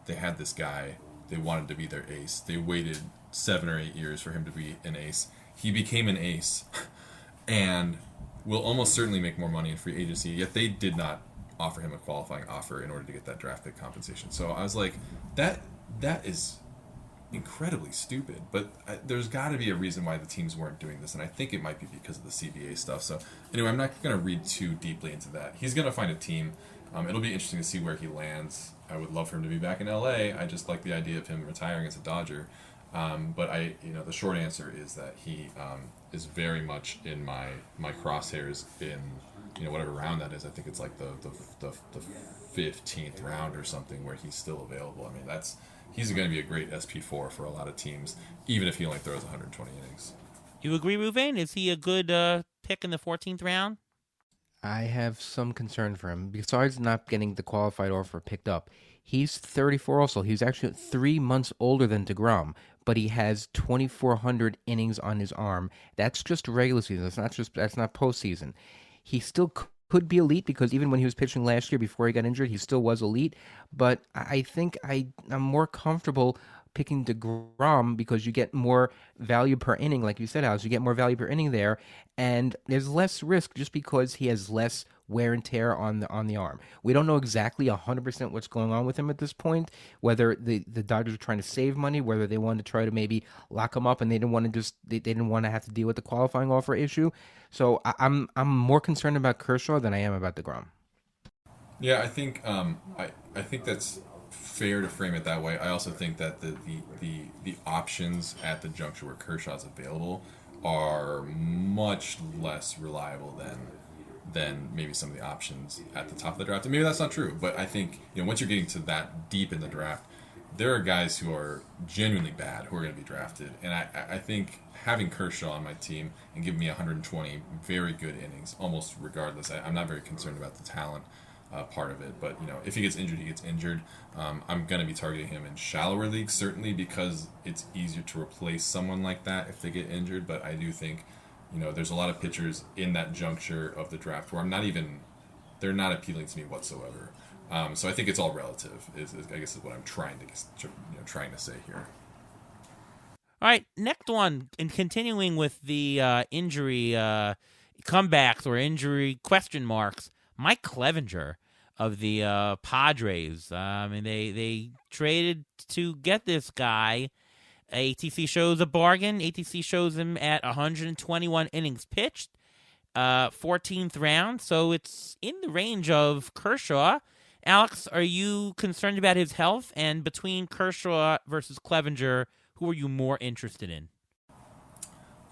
they had this guy, they wanted to be their ace. They waited 7 or 8 years for him to be an ace. He became an ace, and will almost certainly make more money in free agency. Yet they did not offer him a qualifying offer in order to get that draft pick compensation. So I was like, that is incredibly stupid. But there's got to be a reason why the teams weren't doing this, and I think it might be because of the CBA stuff. So anyway, I'm not going to read too deeply into that. He's going to find a team. It'll be interesting to see where he lands. I would love for him to be back in LA. I just like the idea of him retiring as a Dodger. But the short answer is that he is very much in my crosshairs in whatever round that is. I think it's like the 15th round or something where he's still available. I mean, he's going to be a great SP4 for a lot of teams, even if he only throws 120 innings. You agree, Ruvain? Is he a good pick in the 14th round? I have some concern for him. Besides not getting the qualified offer picked up, he's 34 also. He's actually 3 months older than DeGrom, but he has 2,400 innings on his arm. That's just regular season. That's not postseason. He still could be elite because even when he was pitching last year before he got injured, he still was elite. But I think I'm more comfortable picking DeGrom because you get more value per inning, like you said, Alex. You get more value per inning there, and there's less risk just because he has less wear and tear on the arm. We don't know exactly 100% what's going on with him at this point, whether the Dodgers are trying to save money, whether they wanted to try to maybe lock him up and they didn't want to have to deal with the qualifying offer issue. So I'm more concerned about Kershaw than I am about DeGrom. Yeah, I think I think that's fair to frame it that way. I also think that the options at the juncture where Kershaw's available are much less reliable than maybe some of the options at the top of the draft. And maybe that's not true, but I think once you're getting to that deep in the draft, there are guys who are genuinely bad who are going to be drafted. And I think having Kershaw on my team and giving me 120 very good innings, almost regardless, I'm not very concerned about the talent part of it. But if he gets injured, he gets injured. I'm going to be targeting him in shallower leagues, certainly because it's easier to replace someone like that if they get injured. But I do think there's a lot of pitchers in that juncture of the draft where they're not appealing to me whatsoever. So I think it's all relative. I guess is what I'm trying to say here. All right, next one, and continuing with the injury comebacks or injury question marks, Mike Clevinger of the Padres. They traded to get this guy. ATC shows a bargain. ATC shows him at 121 innings pitched, 14th round. So it's in the range of Kershaw. Alex, are you concerned about his health? And between Kershaw versus Clevinger, who are you more interested in?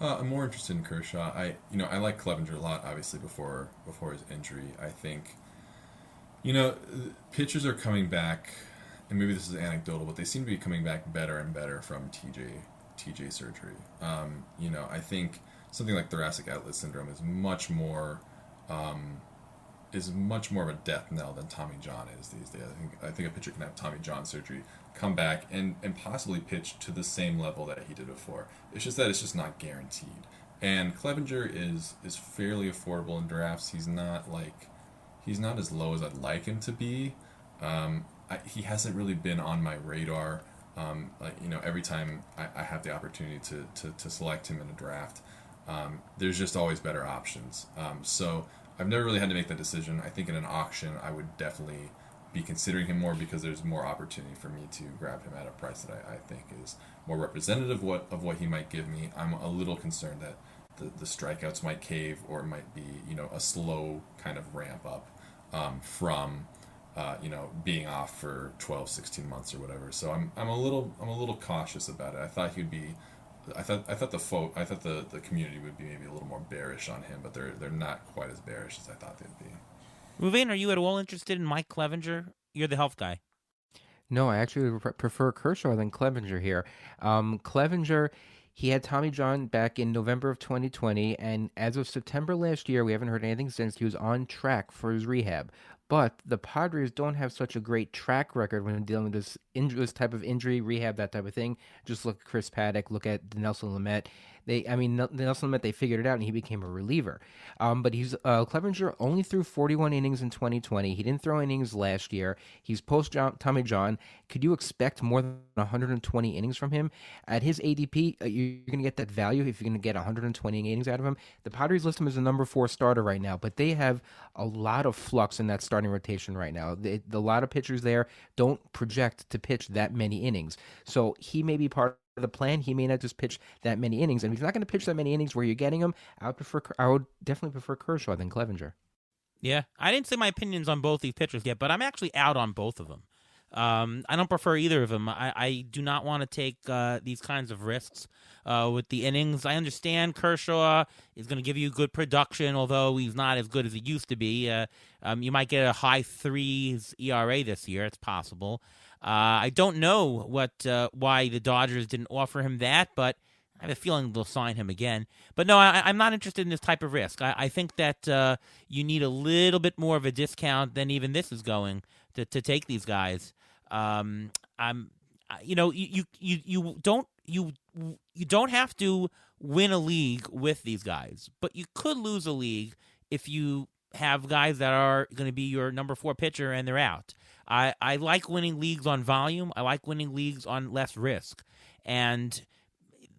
I'm more interested in Kershaw. I like Clevinger a lot, obviously, before his injury. I think, pitchers are coming back, and maybe this is anecdotal, but they seem to be coming back better and better from TJ surgery. I think something like thoracic outlet syndrome is much more of a death knell than Tommy John is these days. I think a pitcher can have Tommy John surgery, come back, and possibly pitch to the same level that he did before. It's just that it's just not guaranteed. And Clevinger is fairly affordable in drafts. He's not as low as I'd like him to be. He hasn't really been on my radar. Every time I have the opportunity to select him in a draft, there's just always better options. So I've never really had to make that decision. I think in an auction, I would definitely be considering him more because there's more opportunity for me to grab him at a price that I think is more representative of what he might give me. I'm a little concerned that the strikeouts might cave, or it might be a slow kind of ramp up from being off for 12, 16 months or whatever. So I'm a little cautious about it. I thought he'd be. I thought the community would be maybe a little more bearish on him, but they're not quite as bearish as I thought they'd be. Ruvain, are you at all interested in Mike Clevinger? You're the health guy. No, I actually prefer Kershaw than Clevinger here. Clevinger, he had Tommy John back in November of 2020, and as of September last year, we haven't heard anything since. He was on track for his rehab. But the Padres don't have such a great track record when dealing with this type of injury, rehab, that type of thing. Just look at Chris Paddock, look at Nelson Lamet. Nelson Met, they figured it out, and he became a reliever. But Clevenger only threw 41 innings in 2020. He didn't throw innings last year. He's post Tommy John. Could you expect more than 120 innings from him? At his ADP, you're going to get that value if you're going to get 120 innings out of him. The Padres list him as the number 4 starter right now, but they have a lot of flux in that starting rotation right now. A lot of pitchers there don't project to pitch that many innings. So he may be part of the plan. He may not just pitch that many innings. And if he's not going to pitch that many innings where you're getting him, I would definitely prefer Kershaw than Clevenger. Yeah, I didn't say my opinions on both these pitchers yet, but I'm actually out on both of them. I don't prefer either of them. I do not want to take these kinds of risks with the innings. I understand Kershaw is going to give you good production, although he's not as good as he used to be. You might get a high 3s ERA this year. It's possible. I don't know why the Dodgers didn't offer him that, but I have a feeling they'll sign him again. But no, I'm not interested in this type of risk. I think that you need a little bit more of a discount than even this is going to take these guys. You don't have to win a league with these guys, but you could lose a league if you have guys that are going to be your number 4 pitcher and they're out. I like winning leagues on volume. I like winning leagues on less risk, and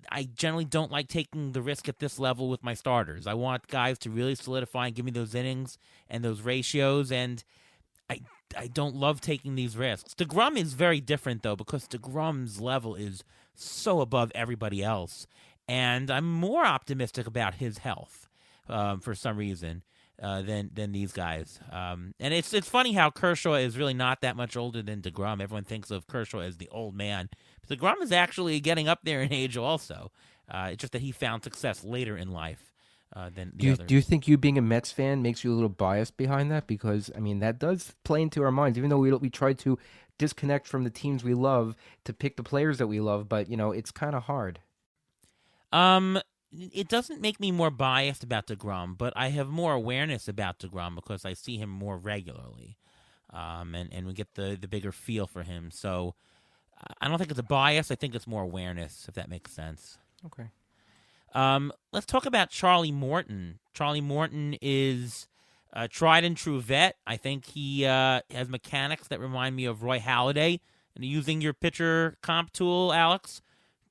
I generally don't like taking the risk at this level with my starters. I want guys to really solidify and give me those innings and those ratios, and I don't love taking these risks. DeGrom is very different, though, because DeGrom's level is so above everybody else, and I'm more optimistic about his health for some reason than these guys. And it's funny how Kershaw is really not that much older than DeGrom. Everyone thinks of Kershaw as the old man. But DeGrom is actually getting up there in age also. It's just that he found success later in life. Than the others. Do you think you being a Mets fan makes you a little biased behind that? Because, that does play into our minds, even though we try to disconnect from the teams we love to pick the players that we love, but, it's kind of hard. It doesn't make me more biased about DeGrom, but I have more awareness about DeGrom because I see him more regularly, and we get the bigger feel for him. So I don't think it's a bias. I think it's more awareness, if that makes sense. Okay. Let's talk about Charlie Morton. Charlie Morton is a tried and true vet. I think he has mechanics that remind me of Roy Halladay. And using your pitcher comp tool, Alex,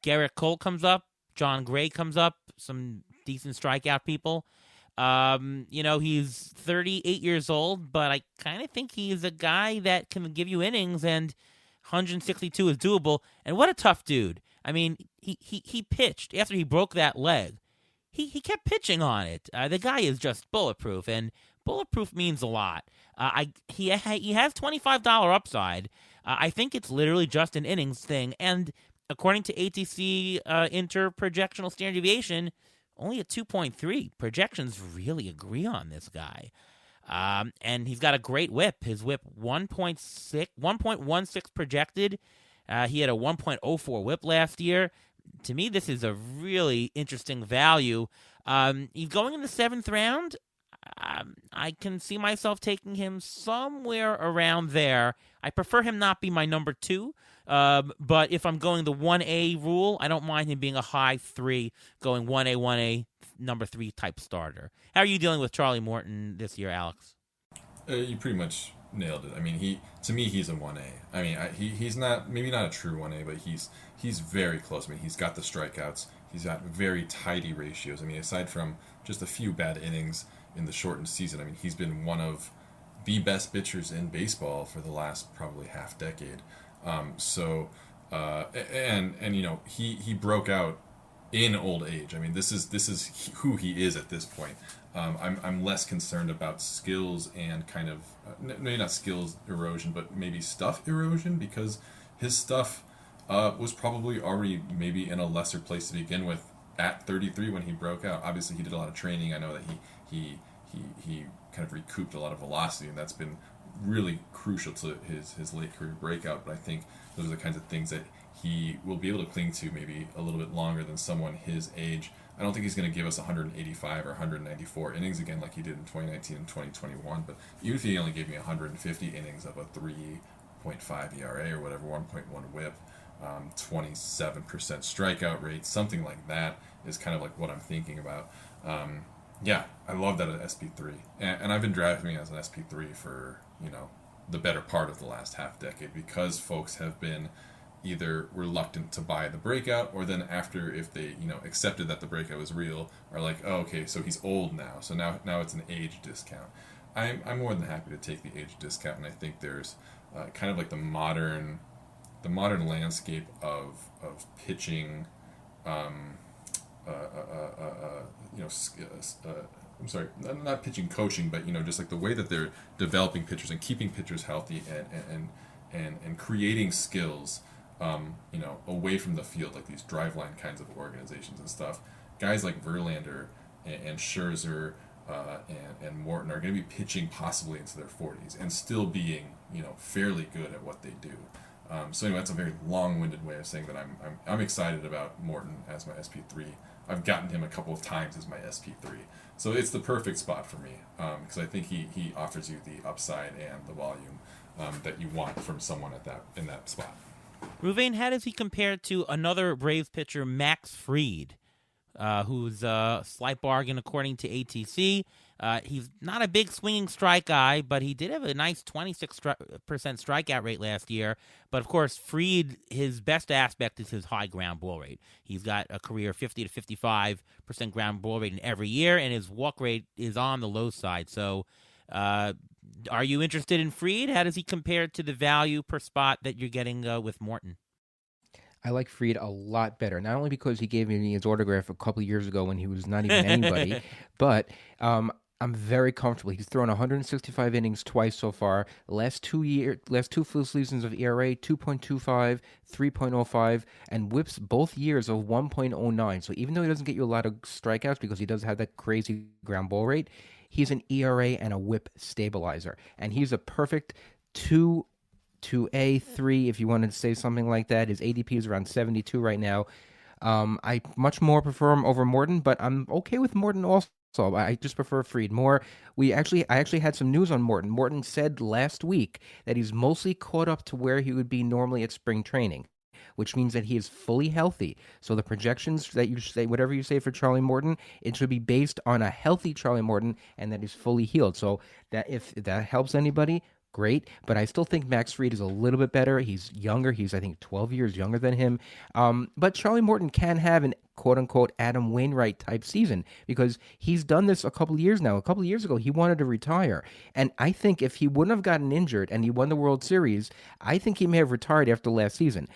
Garrett Cole comes up, John Gray comes up, some decent strikeout people. He's 38 years old, but I kind of think he's a guy that can give you innings, and 162 is doable. And what a tough dude. He pitched after he broke that leg. He kept pitching on it. The guy is just bulletproof, and bulletproof means a lot. He has $25 upside. I think it's literally just an innings thing, and according to ATC interprojectional standard deviation, only a 2.3. Projections really agree on this guy. And he's got a great whip. His whip 1.16 projected. He had a 1.04 whip last year. To me, this is a really interesting value. He's going in the 7th round. I can see myself taking him somewhere around there. I prefer him not be my number 2. But if I'm going the 1A rule, I don't mind him being a high 3, going 1A, number 3 type starter. How are you dealing with Charlie Morton this year, Alex? You pretty much nailed it. To me, he's a 1A. He's not, maybe not a true 1A, but he's very close. He's got the strikeouts. He's got very tidy ratios. Aside from just a few bad innings in the shortened season, he's been one of the best pitchers in baseball for the last probably half decade. He broke out in old age. This is who he is at this point. I'm less concerned about skills and kind of maybe not skills erosion, but maybe stuff erosion, because his stuff was probably already maybe in a lesser place to begin with at 33 when he broke out. Obviously, he did a lot of training. I know that he kind of recouped a lot of velocity, and that's been really crucial to his late career breakout. But I think those are the kinds of things that he will be able to cling to maybe a little bit longer than someone his age. I don't think he's going to give us 185 or 194 innings again like he did in 2019 and 2021, but even if he only gave me 150 innings of a 3.5 ERA or whatever, 1.1 whip, 27% strikeout rate, something like that is kind of like what I'm thinking about. Yeah, I love that at SP3, and I've been drafting as an SP3 for the better part of the last half decade because folks have been either reluctant to buy the breakout, or then after, if they accepted that the breakout was real, are like, oh, okay, so he's old now, so now it's an age discount. I'm more than happy to take the age discount, and I think there's kind of like the modern landscape of pitching. I'm sorry, not pitching coaching, but just like the way that they're developing pitchers and keeping pitchers healthy and creating skills, away from the field, like these driveline kinds of organizations and stuff. Guys like Verlander and Scherzer and Morton are going to be pitching possibly into their 40s and still being fairly good at what they do. So anyway, that's a very long-winded way of saying that I'm excited about Morton as my SP3. I've gotten him a couple of times as my SP3, so it's the perfect spot for me because I think he offers you the upside and the volume that you want from someone in that spot. Ruvain, how does he compare to another Braves pitcher, Max Fried, who's a slight bargain according to ATC? He's not a big swinging strike guy, but he did have a nice 26% strikeout rate last year. But, of course, Fried, his best aspect is his high ground ball rate. He's got a career 50 to 55% ground ball rate in every year, and his walk rate is on the low side. So are you interested in Fried? How does he compare to the value per spot that you're getting with Morton? I like Fried a lot better, not only because he gave me his autograph a couple of years ago when he was not even anybody, but I'm very comfortable. He's thrown 165 innings twice so far. Last two full seasons of ERA, 2.25, 3.05, and whips both years of 1.09. So even though he doesn't get you a lot of strikeouts because he does have that crazy ground ball rate, he's an ERA and a whip stabilizer. And he's a perfect 2A3, if you wanted to say something like that. His ADP is around 72 right now. I much more prefer him over Morton, but I'm okay with Morton also. I just prefer Fried more. I actually had some news on Morton. Morton said last week that he's mostly caught up to where he would be normally at spring training, which means that he is fully healthy. So the projections that you say, whatever you say for Charlie Morton, it should be based on a healthy Charlie Morton and that he's fully healed. So that if that helps anybody, great, but I still think Max Fried is a little bit better. He's younger. He's, I think, 12 years younger than him. But Charlie Morton can have an quote-unquote Adam Wainwright type season because he's done this a couple of years now. A couple of years ago, he wanted to retire. And I think if he wouldn't have gotten injured and he won the World Series, I think he may have retired after last season.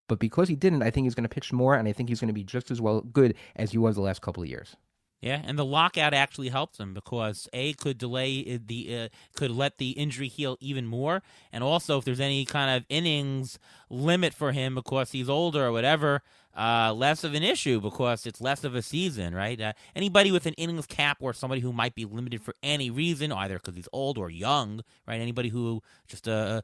But because he didn't, I think he's going to pitch more, and I think he's going to be just as good as he was the last couple of years. Yeah, and the lockout actually helps him because could delay could let the injury heal even more, and also if there's any kind of innings limit for him because he's older or whatever, less of an issue because it's less of a season, right? Anybody with an innings cap or somebody who might be limited for any reason, either because he's old or young, right? Anybody who just a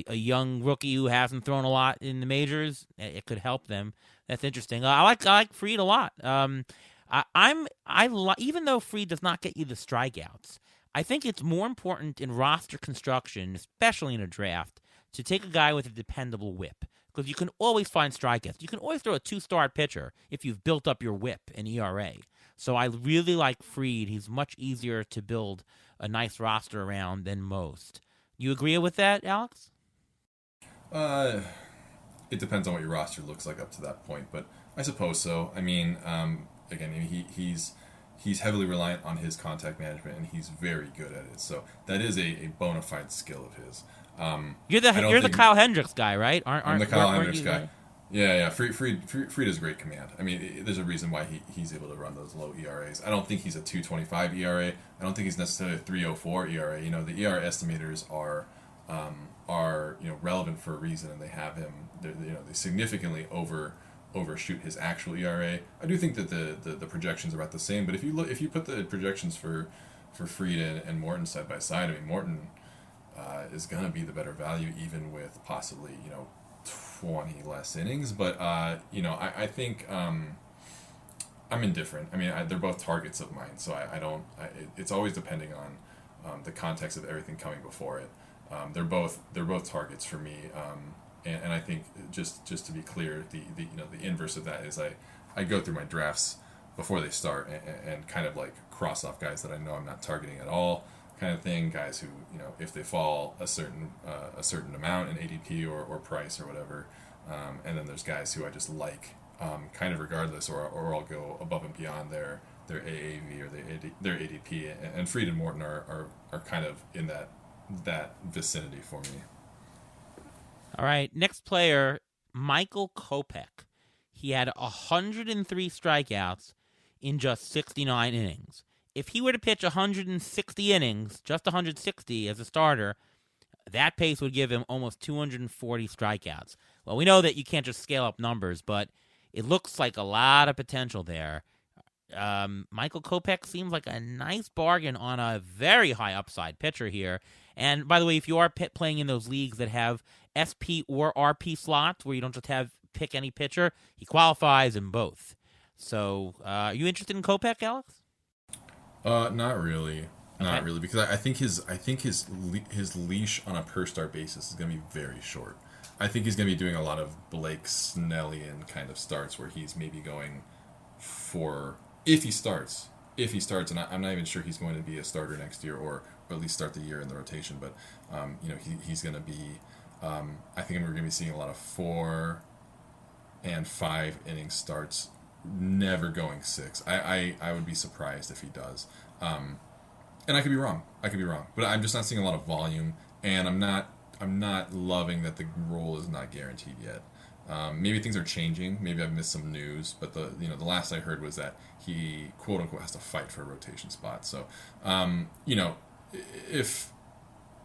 young rookie who hasn't thrown a lot in the majors, it could help them. That's interesting. I like Fried a lot. Even though Fried does not get you the strikeouts, I think it's more important in roster construction, especially in a draft, to take a guy with a dependable whip because you can always find strikeouts. You can always throw a 2-star pitcher if you've built up your whip and ERA. So I really like Fried. He's much easier to build a nice roster around than most. You agree with that, Alex? It depends on what your roster looks like up to that point, but I suppose so. I mean, again, he's heavily reliant on his contact management, and he's very good at it. So that is a bona fide skill of his. You're the Kyle Hendricks guy, right? I'm the Kyle Hendricks guy. Yeah. Fried has great command. I mean, there's a reason why he's able to run those low ERAs. I don't think he's a 2.25 ERA. I don't think he's necessarily a 3.04 ERA. The ERA estimators are relevant for a reason, and they have him. They significantly overshoot his actual ERA. I do think that the projections are about the same, but if you put the projections for Fried and Morton side by side, I mean Morton is going to be the better value even with possibly 20 less innings. But I think I'm indifferent. I mean they're both targets of mine, so it's always depending on the context of everything coming before it. They're both targets for me. And I think just to be clear, the the inverse of that is I go through my drafts before they start and kind of like cross off guys that I know I'm not targeting at all, kind of thing. Guys who, if they fall a certain amount in ADP or price or whatever, and then there's guys who I just like, kind of regardless, or I'll go above and beyond their AAV or their ADP. And Fried and Morton are kind of in that vicinity for me. All right, next player, Michael Kopech. He had 103 strikeouts in just 69 innings. If he were to pitch 160 innings, just 160 as a starter, that pace would give him almost 240 strikeouts. Well, we know that you can't just scale up numbers, but it looks like a lot of potential there. Michael Kopech seems like a nice bargain on a very high upside pitcher here. And by the way, if you are playing in those leagues that have SP or RP slots where you don't just have pick any pitcher, he qualifies in both. So, are you interested in Kopech, Alex? Not really. Not really, because I think his leash on a per start basis is going to be very short. I think he's going to be doing a lot of Blake Snellian kind of starts where he's maybe going for, if he starts, and I'm not even sure he's going to be a starter next year or at least start the year in the rotation, but he's going to be, I think we're going to be seeing a lot of 4 and 5 inning starts, never going 6. I would be surprised if he does. And I could be wrong, but I'm just not seeing a lot of volume, and I'm not loving that the role is not guaranteed yet. Maybe things are changing. Maybe I've missed some news, but the last I heard was that he quote unquote has to fight for a rotation spot. So, if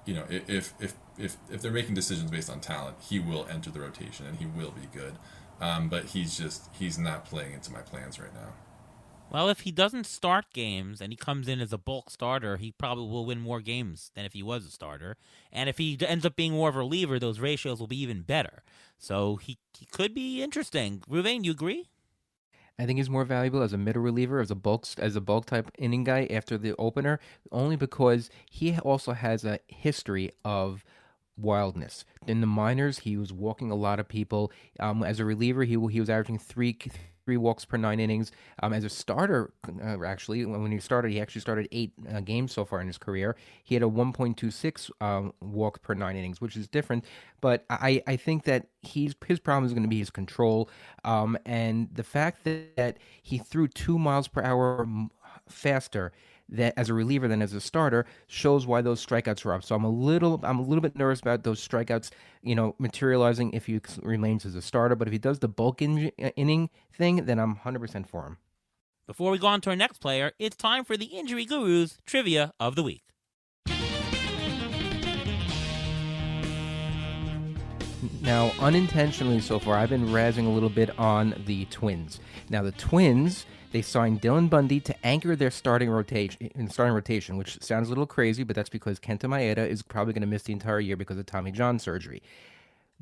they're making decisions based on talent, he will enter the rotation and he will be good. But he's not playing into my plans right now. Well, if he doesn't start games and he comes in as a bulk starter, he probably will win more games than if he was a starter. And if he ends up being more of a reliever, those ratios will be even better. So he could be interesting. Ruvain, you agree? I think he's more valuable as a middle reliever, as a bulk type inning guy after the opener, only because he also has a history of wildness. In the minors, he was walking a lot of people. As a reliever, he was averaging three walks per 9 innings. As a starter, actually, when he actually started 8 games so far in his career. He had a 1.26 walk per 9 innings, which is different. But I think that his problem is going to be his control, and the fact that he threw 2 miles per hour faster that as a reliever than as a starter shows why those strikeouts are up. So I'm a little bit nervous about those strikeouts, materializing if he remains as a starter. But if he does the bulk inning thing, then I'm 100% for him. Before we go on to our next player, it's time for the Injury Gurus Trivia of the Week. Now, unintentionally so far, I've been razzing a little bit on the Twins. Now, the Twins, they signed Dylan Bundy to anchor their starting rotation, which sounds a little crazy, but that's because Kenta Maeda is probably going to miss the entire year because of Tommy John surgery.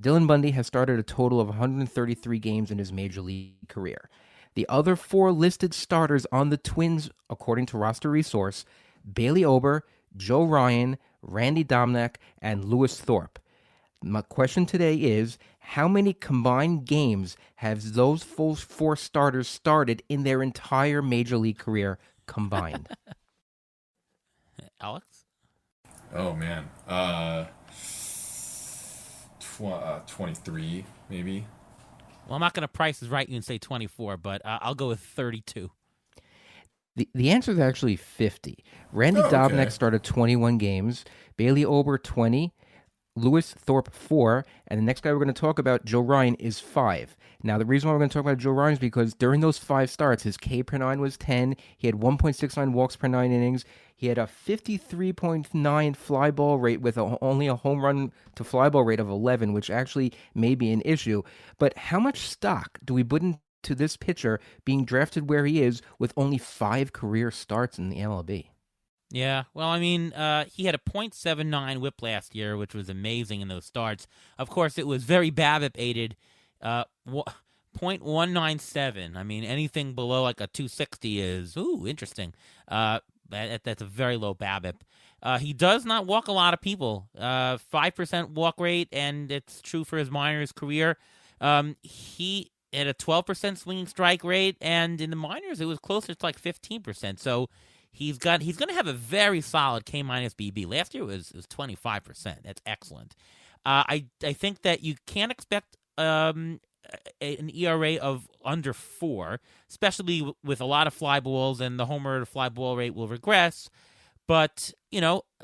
Dylan Bundy has started a total of 133 games in his major league career. The other 4 listed starters on the Twins, according to Roster Resource, Bailey Ober, Joe Ryan, Randy Domnak, and Lewis Thorpe. My question today is, how many combined games have those 4 starters started in their entire major league career combined? Alex? Oh, man. 23, maybe. Well, I'm not going to price is right you and say 24, but I'll go with 32. The answer is actually 50. Randy Domnak started 21 games, Bailey Ober 20, Lewis Thorpe 4, and the next guy we're going to talk about, Joe Ryan, is 5. Now, the reason why we're going to talk about Joe Ryan is because during those 5 starts, his K per 9 was 10. He had 1.69 walks per 9 innings. He had a 53.9 fly ball rate with only a home run to fly ball rate of 11, which actually may be an issue. But how much stock do we put into this pitcher being drafted where he is with only 5 career starts in the MLB? Yeah, well, I mean, he had a .79 whip last year, which was amazing in those starts. Of course, it was very BABIP-aided, .197. I mean, anything below like a 260 is, interesting. That's a very low BABIP. He does not walk a lot of people. 5% walk rate, and it's true for his minors career. He had a 12% swinging strike rate, and in the minors it was closer to like 15%. So he's going to have a very solid K minus BB. Last year it was 25%. That's excellent. I think that you can't expect an ERA of under 4, especially with a lot of fly balls, and the homer to fly ball rate will regress. But,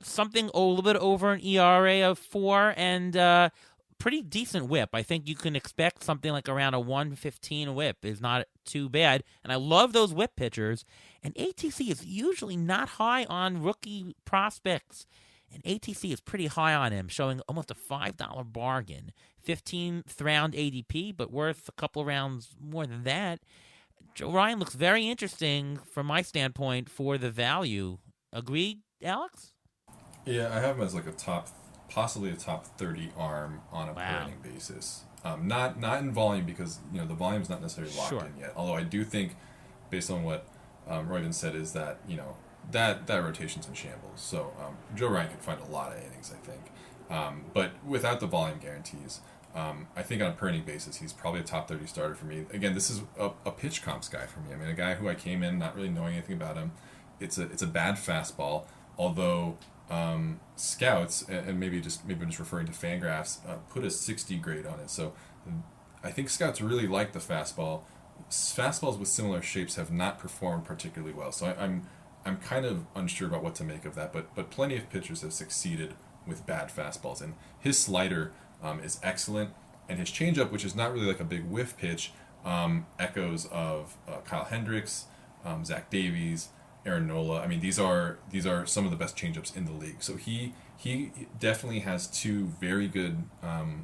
something a little bit over an ERA of 4 and pretty decent whip. I think you can expect something like around a 115 whip is not too bad. And I love those whip pitchers. And ATC is usually not high on rookie prospects. And ATC is pretty high on him, showing almost a $5 bargain. 15th round ADP, but worth a couple of rounds more than that. Joe Ryan looks very interesting from my standpoint for the value. Agreed, Alex? Yeah, I have him as like possibly a top 30 arm on a per inning basis. Not in volume, because the volume's not necessarily locked in yet. Although I do think, based on what Royven said, is that that rotation's in shambles. So Joe Ryan can find a lot of innings, I think. But without the volume guarantees, I think on a per inning basis, he's probably a top 30 starter for me. Again, this is a pitch comps guy for me. I mean, a guy who I came in not really knowing anything about him. It's a bad fastball, although scouts, and maybe I'm just referring to Fangraphs, put a 60 grade on it. So I think scouts really like the fastball. Fastballs with similar shapes have not performed particularly well. So I'm kind of unsure about what to make of that. But plenty of pitchers have succeeded with bad fastballs, and his slider is excellent, and his changeup, which is not really like a big whiff pitch, echoes of Kyle Hendricks, Zach Davies, Aaron Nola. I mean, these are some of the best changeups in the league. So he definitely has two very good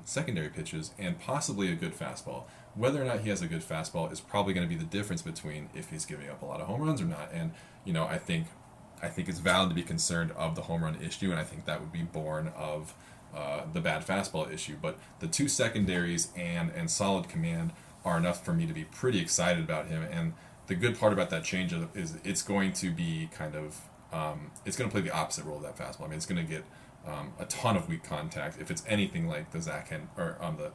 secondary pitches and possibly a good fastball. Whether or not he has a good fastball is probably going to be the difference between if he's giving up a lot of home runs or not. And I think it's valid to be concerned of the home run issue, and I think that would be born of the bad fastball issue. But the two secondaries and solid command are enough for me to be pretty excited about him. And the good part about that changeup is it's going to be kind of it's going to play the opposite role of that fastball. I mean, it's going to get a ton of weak contact if it's anything like the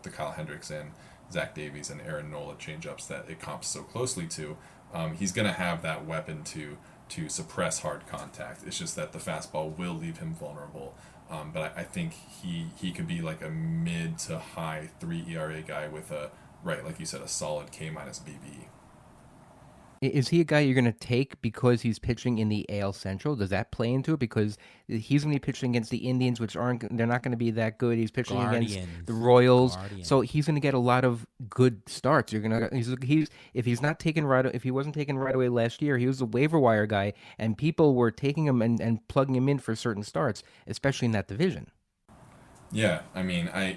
the Kyle Hendricks and Zach Davies and Aaron Nola changeups that it comps so closely to. He's going to have that weapon to suppress hard contact. It's just that the fastball will leave him vulnerable. But I think he could be like a mid to high 3 ERA guy with like you said, a solid K minus BB. Is he a guy you're going to take because he's pitching in the AL Central? Does that play into it? Because he's going to be pitching against the Indians, they're not going to be that good. He's pitching against the Royals, so he's going to get a lot of good starts. If he wasn't taken right away last year, he was a waiver wire guy, and people were taking him and plugging him in for certain starts, especially in that division. Yeah, I mean, I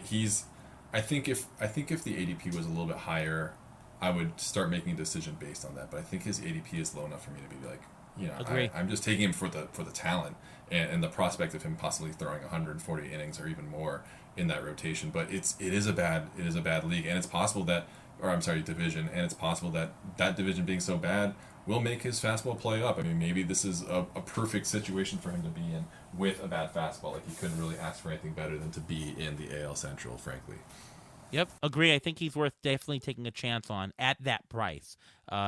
think if the ADP was a little bit higher, I would start making a decision based on that. But I think his ADP is low enough for me to be like, I'm just taking him for the talent and the prospect of him possibly throwing 140 innings or even more in that rotation. But it is a bad league, and it's possible division, and it's possible that division being so bad will make his fastball play up. I mean, maybe this is a perfect situation for him to be in with a bad fastball. Like, he couldn't really ask for anything better than to be in the AL Central, frankly. Yep, agree. I think he's worth definitely taking a chance on at that price.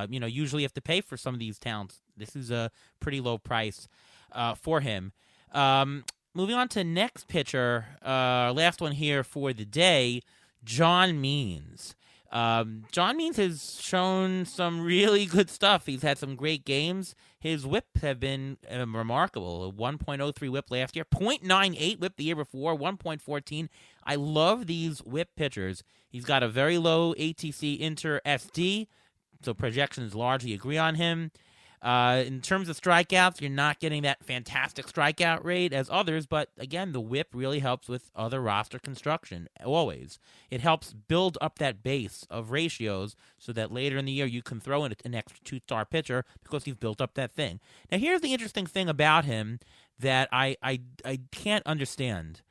Usually you have to pay for some of these talents. This is a pretty low price for him. Moving on to next pitcher, last one here for the day, John Means. John Means has shown some really good stuff. He's had some great games. His whips have been remarkable. A 1.03 whip last year, 0.98 whip the year before, 1.14. I love these whip pitchers. He's got a very low ATC inter SD, so projections largely agree on him. In terms of strikeouts, you're not getting that fantastic strikeout rate as others, but again, the whip really helps with other roster construction, always. It helps build up that base of ratios so that later in the year you can throw in an extra 2-star pitcher because you've built up that thing. Now, here's the interesting thing about him that I can't understand.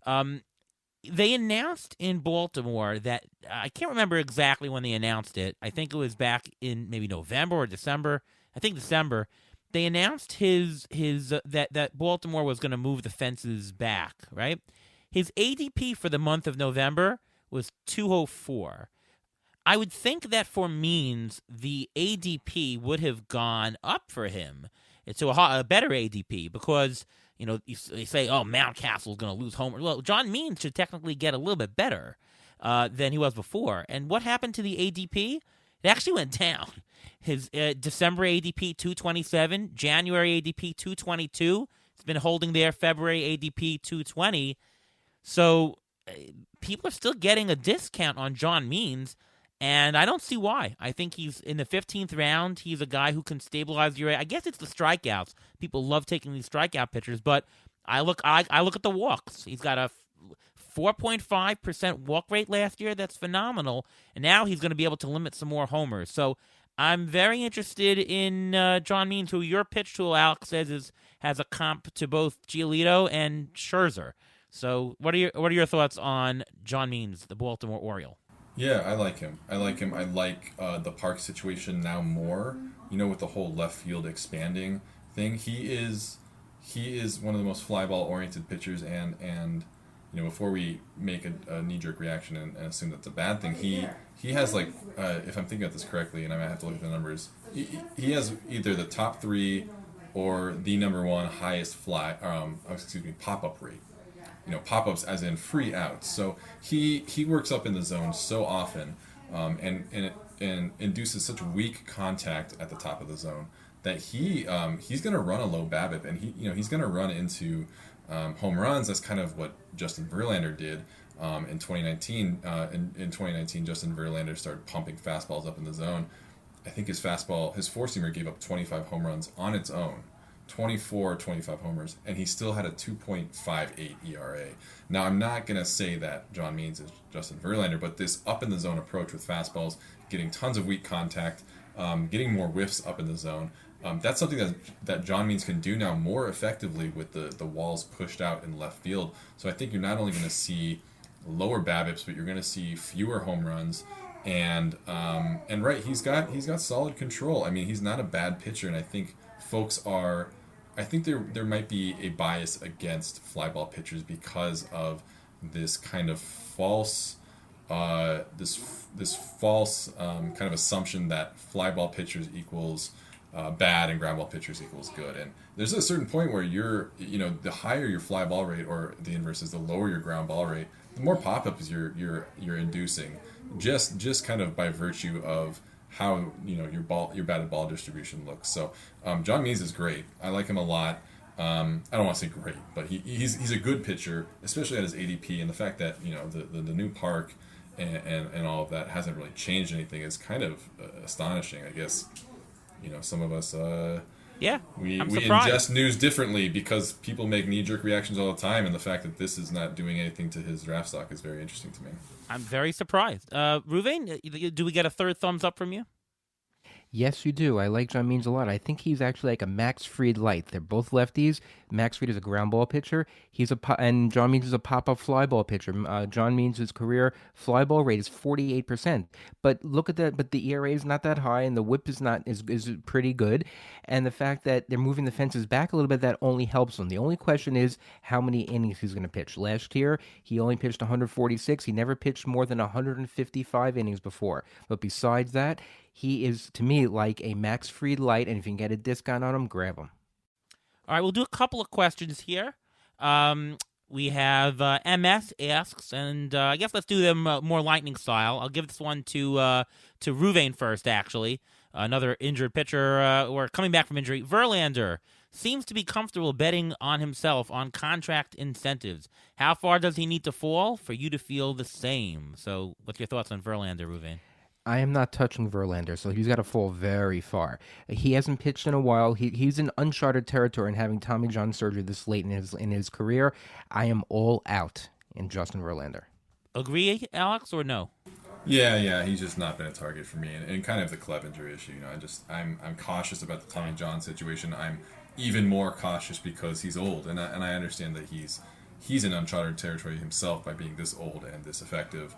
They announced in Baltimore that, I can't remember exactly when they announced it. I think it was back in maybe November or December. I think December, they announced his that Baltimore was going to move the fences back, right? His ADP for the month of November was 204. I would think that for Means, the ADP would have gone up for him to a better ADP because, you say, oh, Mountcastle's going to lose home. Well, John Means should technically get a little bit better than he was before. And what happened to the ADP? It actually went down. His December ADP, 227. January ADP, 222. It's been holding there. February ADP, 220. So people are still getting a discount on John Means. And I don't see why. I think he's in the 15th round. He's a guy who can stabilize your. I guess it's the strikeouts. People love taking these strikeout pitchers, but I look at the walks. He's got a 4.5% walk rate last year. That's phenomenal. And now he's going to be able to limit some more homers. So I'm very interested in John Means, who your pitch tool, Alex, says has a comp to both Giolito and Scherzer. So what are your thoughts on John Means, the Baltimore Oriole? Yeah, I like him. I like the park situation now more. With the whole left field expanding thing, he is one of the most fly ball oriented pitchers. And before we make a knee jerk reaction and assume that's a bad thing, he has if I'm thinking about this correctly, and I might have to look at the numbers, he has either the top 3 or the number 1 highest pop up rate. Pop-ups as in free outs. So he works up in the zone so often, and induces such weak contact at the top of the zone that he's going to run a low BABIP, and he's going to run into home runs. That's kind of what Justin Verlander did in 2019. In 2019, Justin Verlander started pumping fastballs up in the zone. I think his four-seamer gave up 25 home runs on its own. 25 homers, and he still had a 2.58 ERA. Now, I'm not going to say that John Means is Justin Verlander, but this up-in-the-zone approach with fastballs, getting tons of weak contact, getting more whiffs up in the zone, that's something that John Means can do now more effectively with the walls pushed out in left field. So I think you're not only going to see lower BABIPs, but you're going to see fewer home runs, and right, he's got solid control. I mean, he's not a bad pitcher, and I think there might be a bias against fly ball pitchers because of this kind of false kind of assumption that fly ball pitchers equals bad and ground ball pitchers equals good. And there's a certain point where the higher your fly ball rate, or the inverse is the lower your ground ball rate, the more pop-ups you're inducing, just kind of by virtue of how your batted ball distribution looks. So John Means is great. I like him a lot. I don't want to say great, but he's a good pitcher, especially at his ADP, and the fact that the new park and all of that hasn't really changed anything is kind of astonishing. I guess some of us we ingest news differently because people make knee-jerk reactions all the time, and the fact that this is not doing anything to his draft stock is very interesting to me. I'm very surprised. Ruvain, do we get a third thumbs up from you? Yes, you do. I like John Means a lot. I think he's actually like a Max Fried light. They're both lefties. Max Fried is a ground ball pitcher. And John Means is a pop-up fly ball pitcher. John Means' career fly ball rate is 48%. But look at that. But the ERA is not that high, and the WHIP is pretty good. And the fact that they're moving the fences back a little bit, that only helps him. The only question is how many innings he's going to pitch. Last year, he only pitched 146. He never pitched more than 155 innings before. But besides that, he is, to me, like a Max Fried light, and if you can get a discount on him, grab him. All right, we'll do a couple of questions here. We have MS asks, and I guess let's do them more lightning style. I'll give this one to Ruvain first, actually. Another injured pitcher, or coming back from injury. Verlander seems to be comfortable betting on himself on contract incentives. How far does he need to fall for you to feel the same? So what's your thoughts on Verlander, Ruvain? I am not touching Verlander, so he's got to fall very far. He hasn't pitched in a while. He's in uncharted territory, and having Tommy John surgery this late in his career, I am all out in Justin Verlander. Agree, Alex, or no? Yeah, he's just not been a target for me, and kind of the Clevenger issue. I'm cautious about the Tommy John situation. I'm even more cautious because he's old, and I understand that he's in uncharted territory himself by being this old and this effective,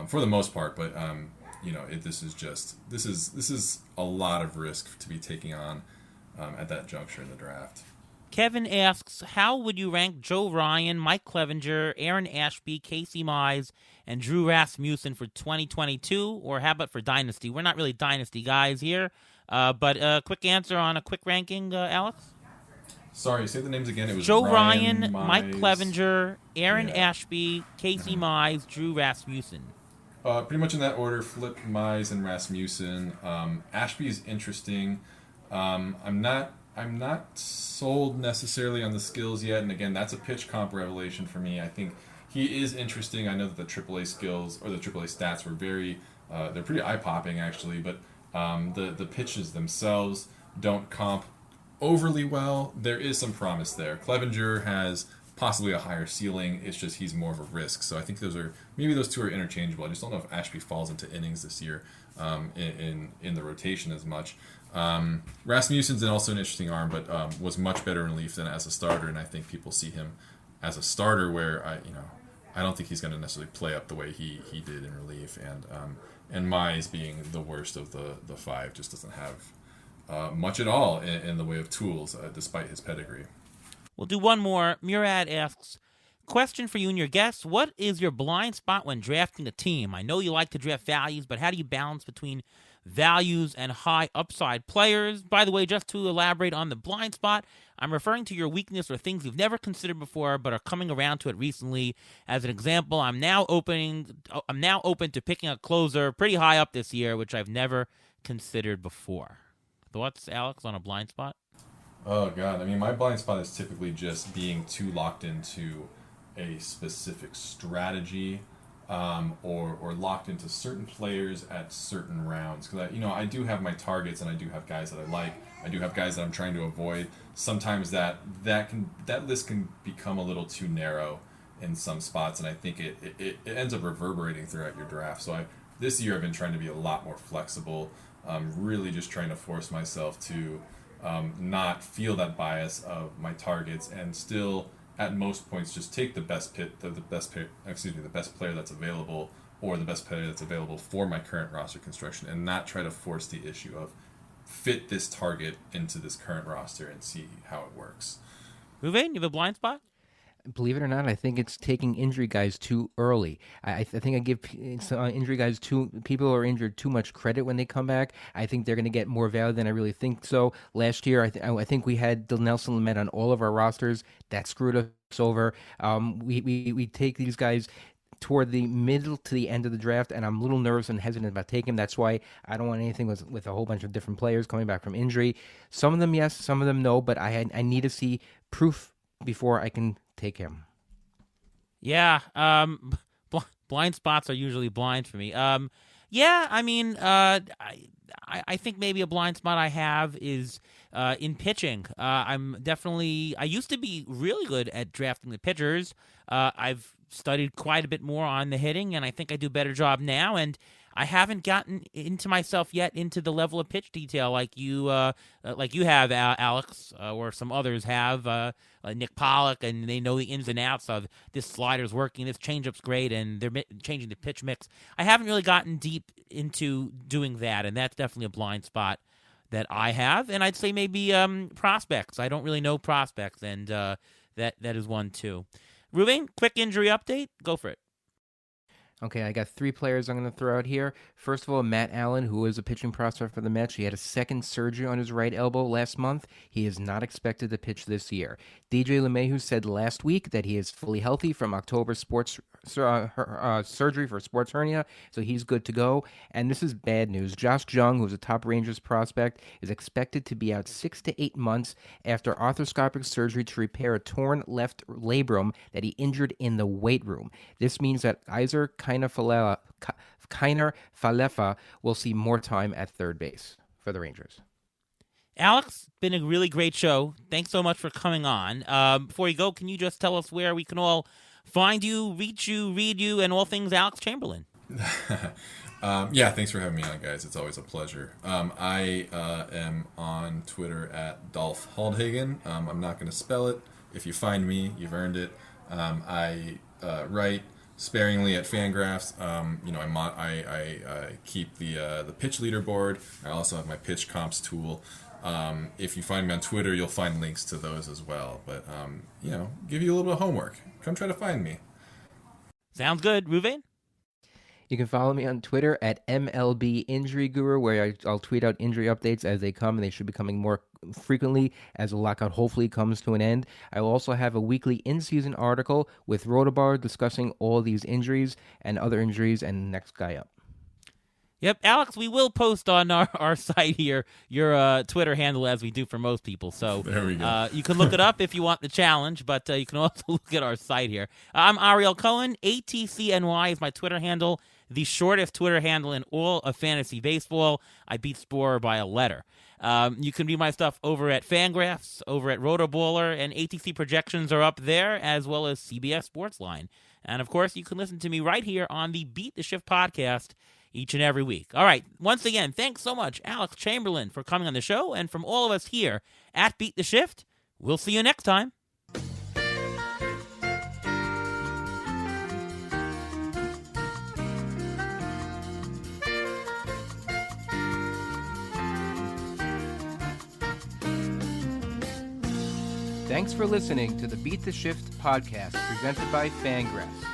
for the most part, but. This is a lot of risk to be taking on at that juncture in the draft. Kevin asks, how would you rank Joe Ryan, Mike Clevenger, Aaron Ashby, Casey Mize, and Drew Rasmussen for 2022? Or how about for Dynasty? We're not really Dynasty guys here, but a quick answer on a quick ranking, Alex? Sorry, say the names again. It was Joe Ryan, Ryan, Mike Clevenger, Aaron Ashby, Casey Mize, Drew Rasmussen. Pretty much in that order, Flip, Mize, and Rasmussen. Ashby is interesting. I'm not sold necessarily on the skills yet, and again, that's a pitch comp revelation for me. I think he is interesting. I know that the AAA skills or the AAA stats were they're pretty eye-popping actually, but the pitches themselves don't comp overly well. There is some promise there. Clevenger has possibly a higher ceiling. It's just he's more of a risk. So I think those two are interchangeable. I just don't know if Ashby falls into innings this year in the rotation as much. Rasmussen's also an interesting arm, but was much better in relief than as a starter, and I think people see him as a starter where I don't think he's going to necessarily play up the way he did in relief, and Mize being the worst of the five just doesn't have much at all in the way of tools, despite his pedigree. We'll do one more. Murad asks, question for you and your guests. What is your blind spot when drafting a team? I know you like to draft values, but how do you balance between values and high upside players? By the way, just to elaborate on the blind spot, I'm referring to your weakness or things you've never considered before but are coming around to it recently. As an example, I'm now open to picking a closer pretty high up this year, which I've never considered before. Thoughts, Alex, on a blind spot? Oh, God. I mean, my blind spot is typically just being too locked into a specific strategy or locked into certain players at certain rounds. Because, I do have my targets and I do have guys that I like. I do have guys that I'm trying to avoid. Sometimes that list can become a little too narrow in some spots, and I think it ends up reverberating throughout your draft. So this year I've been trying to be a lot more flexible, really just trying to force myself to not feel that bias of my targets, and still at most points just take the best player that's available, or the best player that's available for my current roster construction, and not try to force the issue of fit this target into this current roster and see how it works. Ruvain, you have a blind spot? Believe it or not, I think it's taking injury guys too early. I think I give injury guys people who are injured too much credit when they come back. I think they're going to get more value than I really think so. Last year, I think we had Nelson Lamet on all of our rosters. That screwed us over. We take these guys toward the middle to the end of the draft, and I'm a little nervous and hesitant about taking him. That's why I don't want anything with a whole bunch of different players coming back from injury. Some of them yes, some of them no, but I need to see proof before I can take him. Yeah, blind spots are usually blind for me. I think maybe a blind spot I have is in pitching. I used to be really good at drafting the pitchers. I've studied quite a bit more on the hitting, and I think I do a better job now, and I haven't gotten into myself yet into the level of pitch detail like you have, Alex, or some others have, Nick Pollock, and they know the ins and outs of this slider's working, this changeup's great, and they're changing the pitch mix. I haven't really gotten deep into doing that, and that's definitely a blind spot that I have. And I'd say maybe prospects. I don't really know prospects, and that is one too. Ruvain, quick injury update. Go for it. Okay, I got 3 players I'm going to throw out here. First of all, Matt Allen, who is a pitching prospect for the Mets. He had a second surgery on his right elbow last month. He is not expected to pitch this year. DJ LeMahieu said last week that he is fully healthy from October surgery for sports hernia, so he's good to go. And this is bad news. Josh Jung, who's a top Rangers prospect, is expected to be out 6 to 8 months after arthroscopic surgery to repair a torn left labrum that he injured in the weight room. This means that Kiner Falefa will see more time at third base for the Rangers. Alex, been a really great show. Thanks so much for coming on. Before you go, can you just tell us where we can all find you, reach you, read you, and all things Alex Chamberlain? Thanks for having me on, guys. It's always a pleasure. I am on Twitter at Dolph Haldhagen. I'm not going to spell it. If you find me, you've earned it. I write sparingly at Fangraphs. I keep the pitch leaderboard. I also have my pitch comps tool. If you find me on Twitter, you'll find links to those as well. But, give you a little bit of homework. Come try to find me. Sounds good. Ruvain? You can follow me on Twitter at MLB Injury Guru, where I'll tweet out injury updates as they come, and they should be coming more frequently as the lockout hopefully comes to an end. I will also have a weekly in-season article with Rotobar discussing all these injuries and other injuries and next guy up. Yep, Alex, we will post on our site here your Twitter handle as we do for most people. So there we go. You can look it up if you want the challenge, but you can also look at our site here. I'm Ariel Cohen. ATCNY is my Twitter handle, the shortest Twitter handle in all of fantasy baseball. I beat Sporer by a letter. You can read my stuff over at Fangraphs, over at Rotoballer, and ATC projections are up there, as well as CBS Sportsline. And, of course, you can listen to me right here on the Beat the Shift podcast each and every week. All right, once again, thanks so much, Alex Chamberlain, for coming on the show, and from all of us here at Beat the Shift, we'll see you next time. Thanks for listening to the Beat the Shift podcast presented by Fangraphs.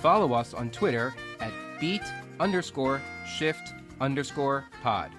Follow us on Twitter at beat_shift_pod.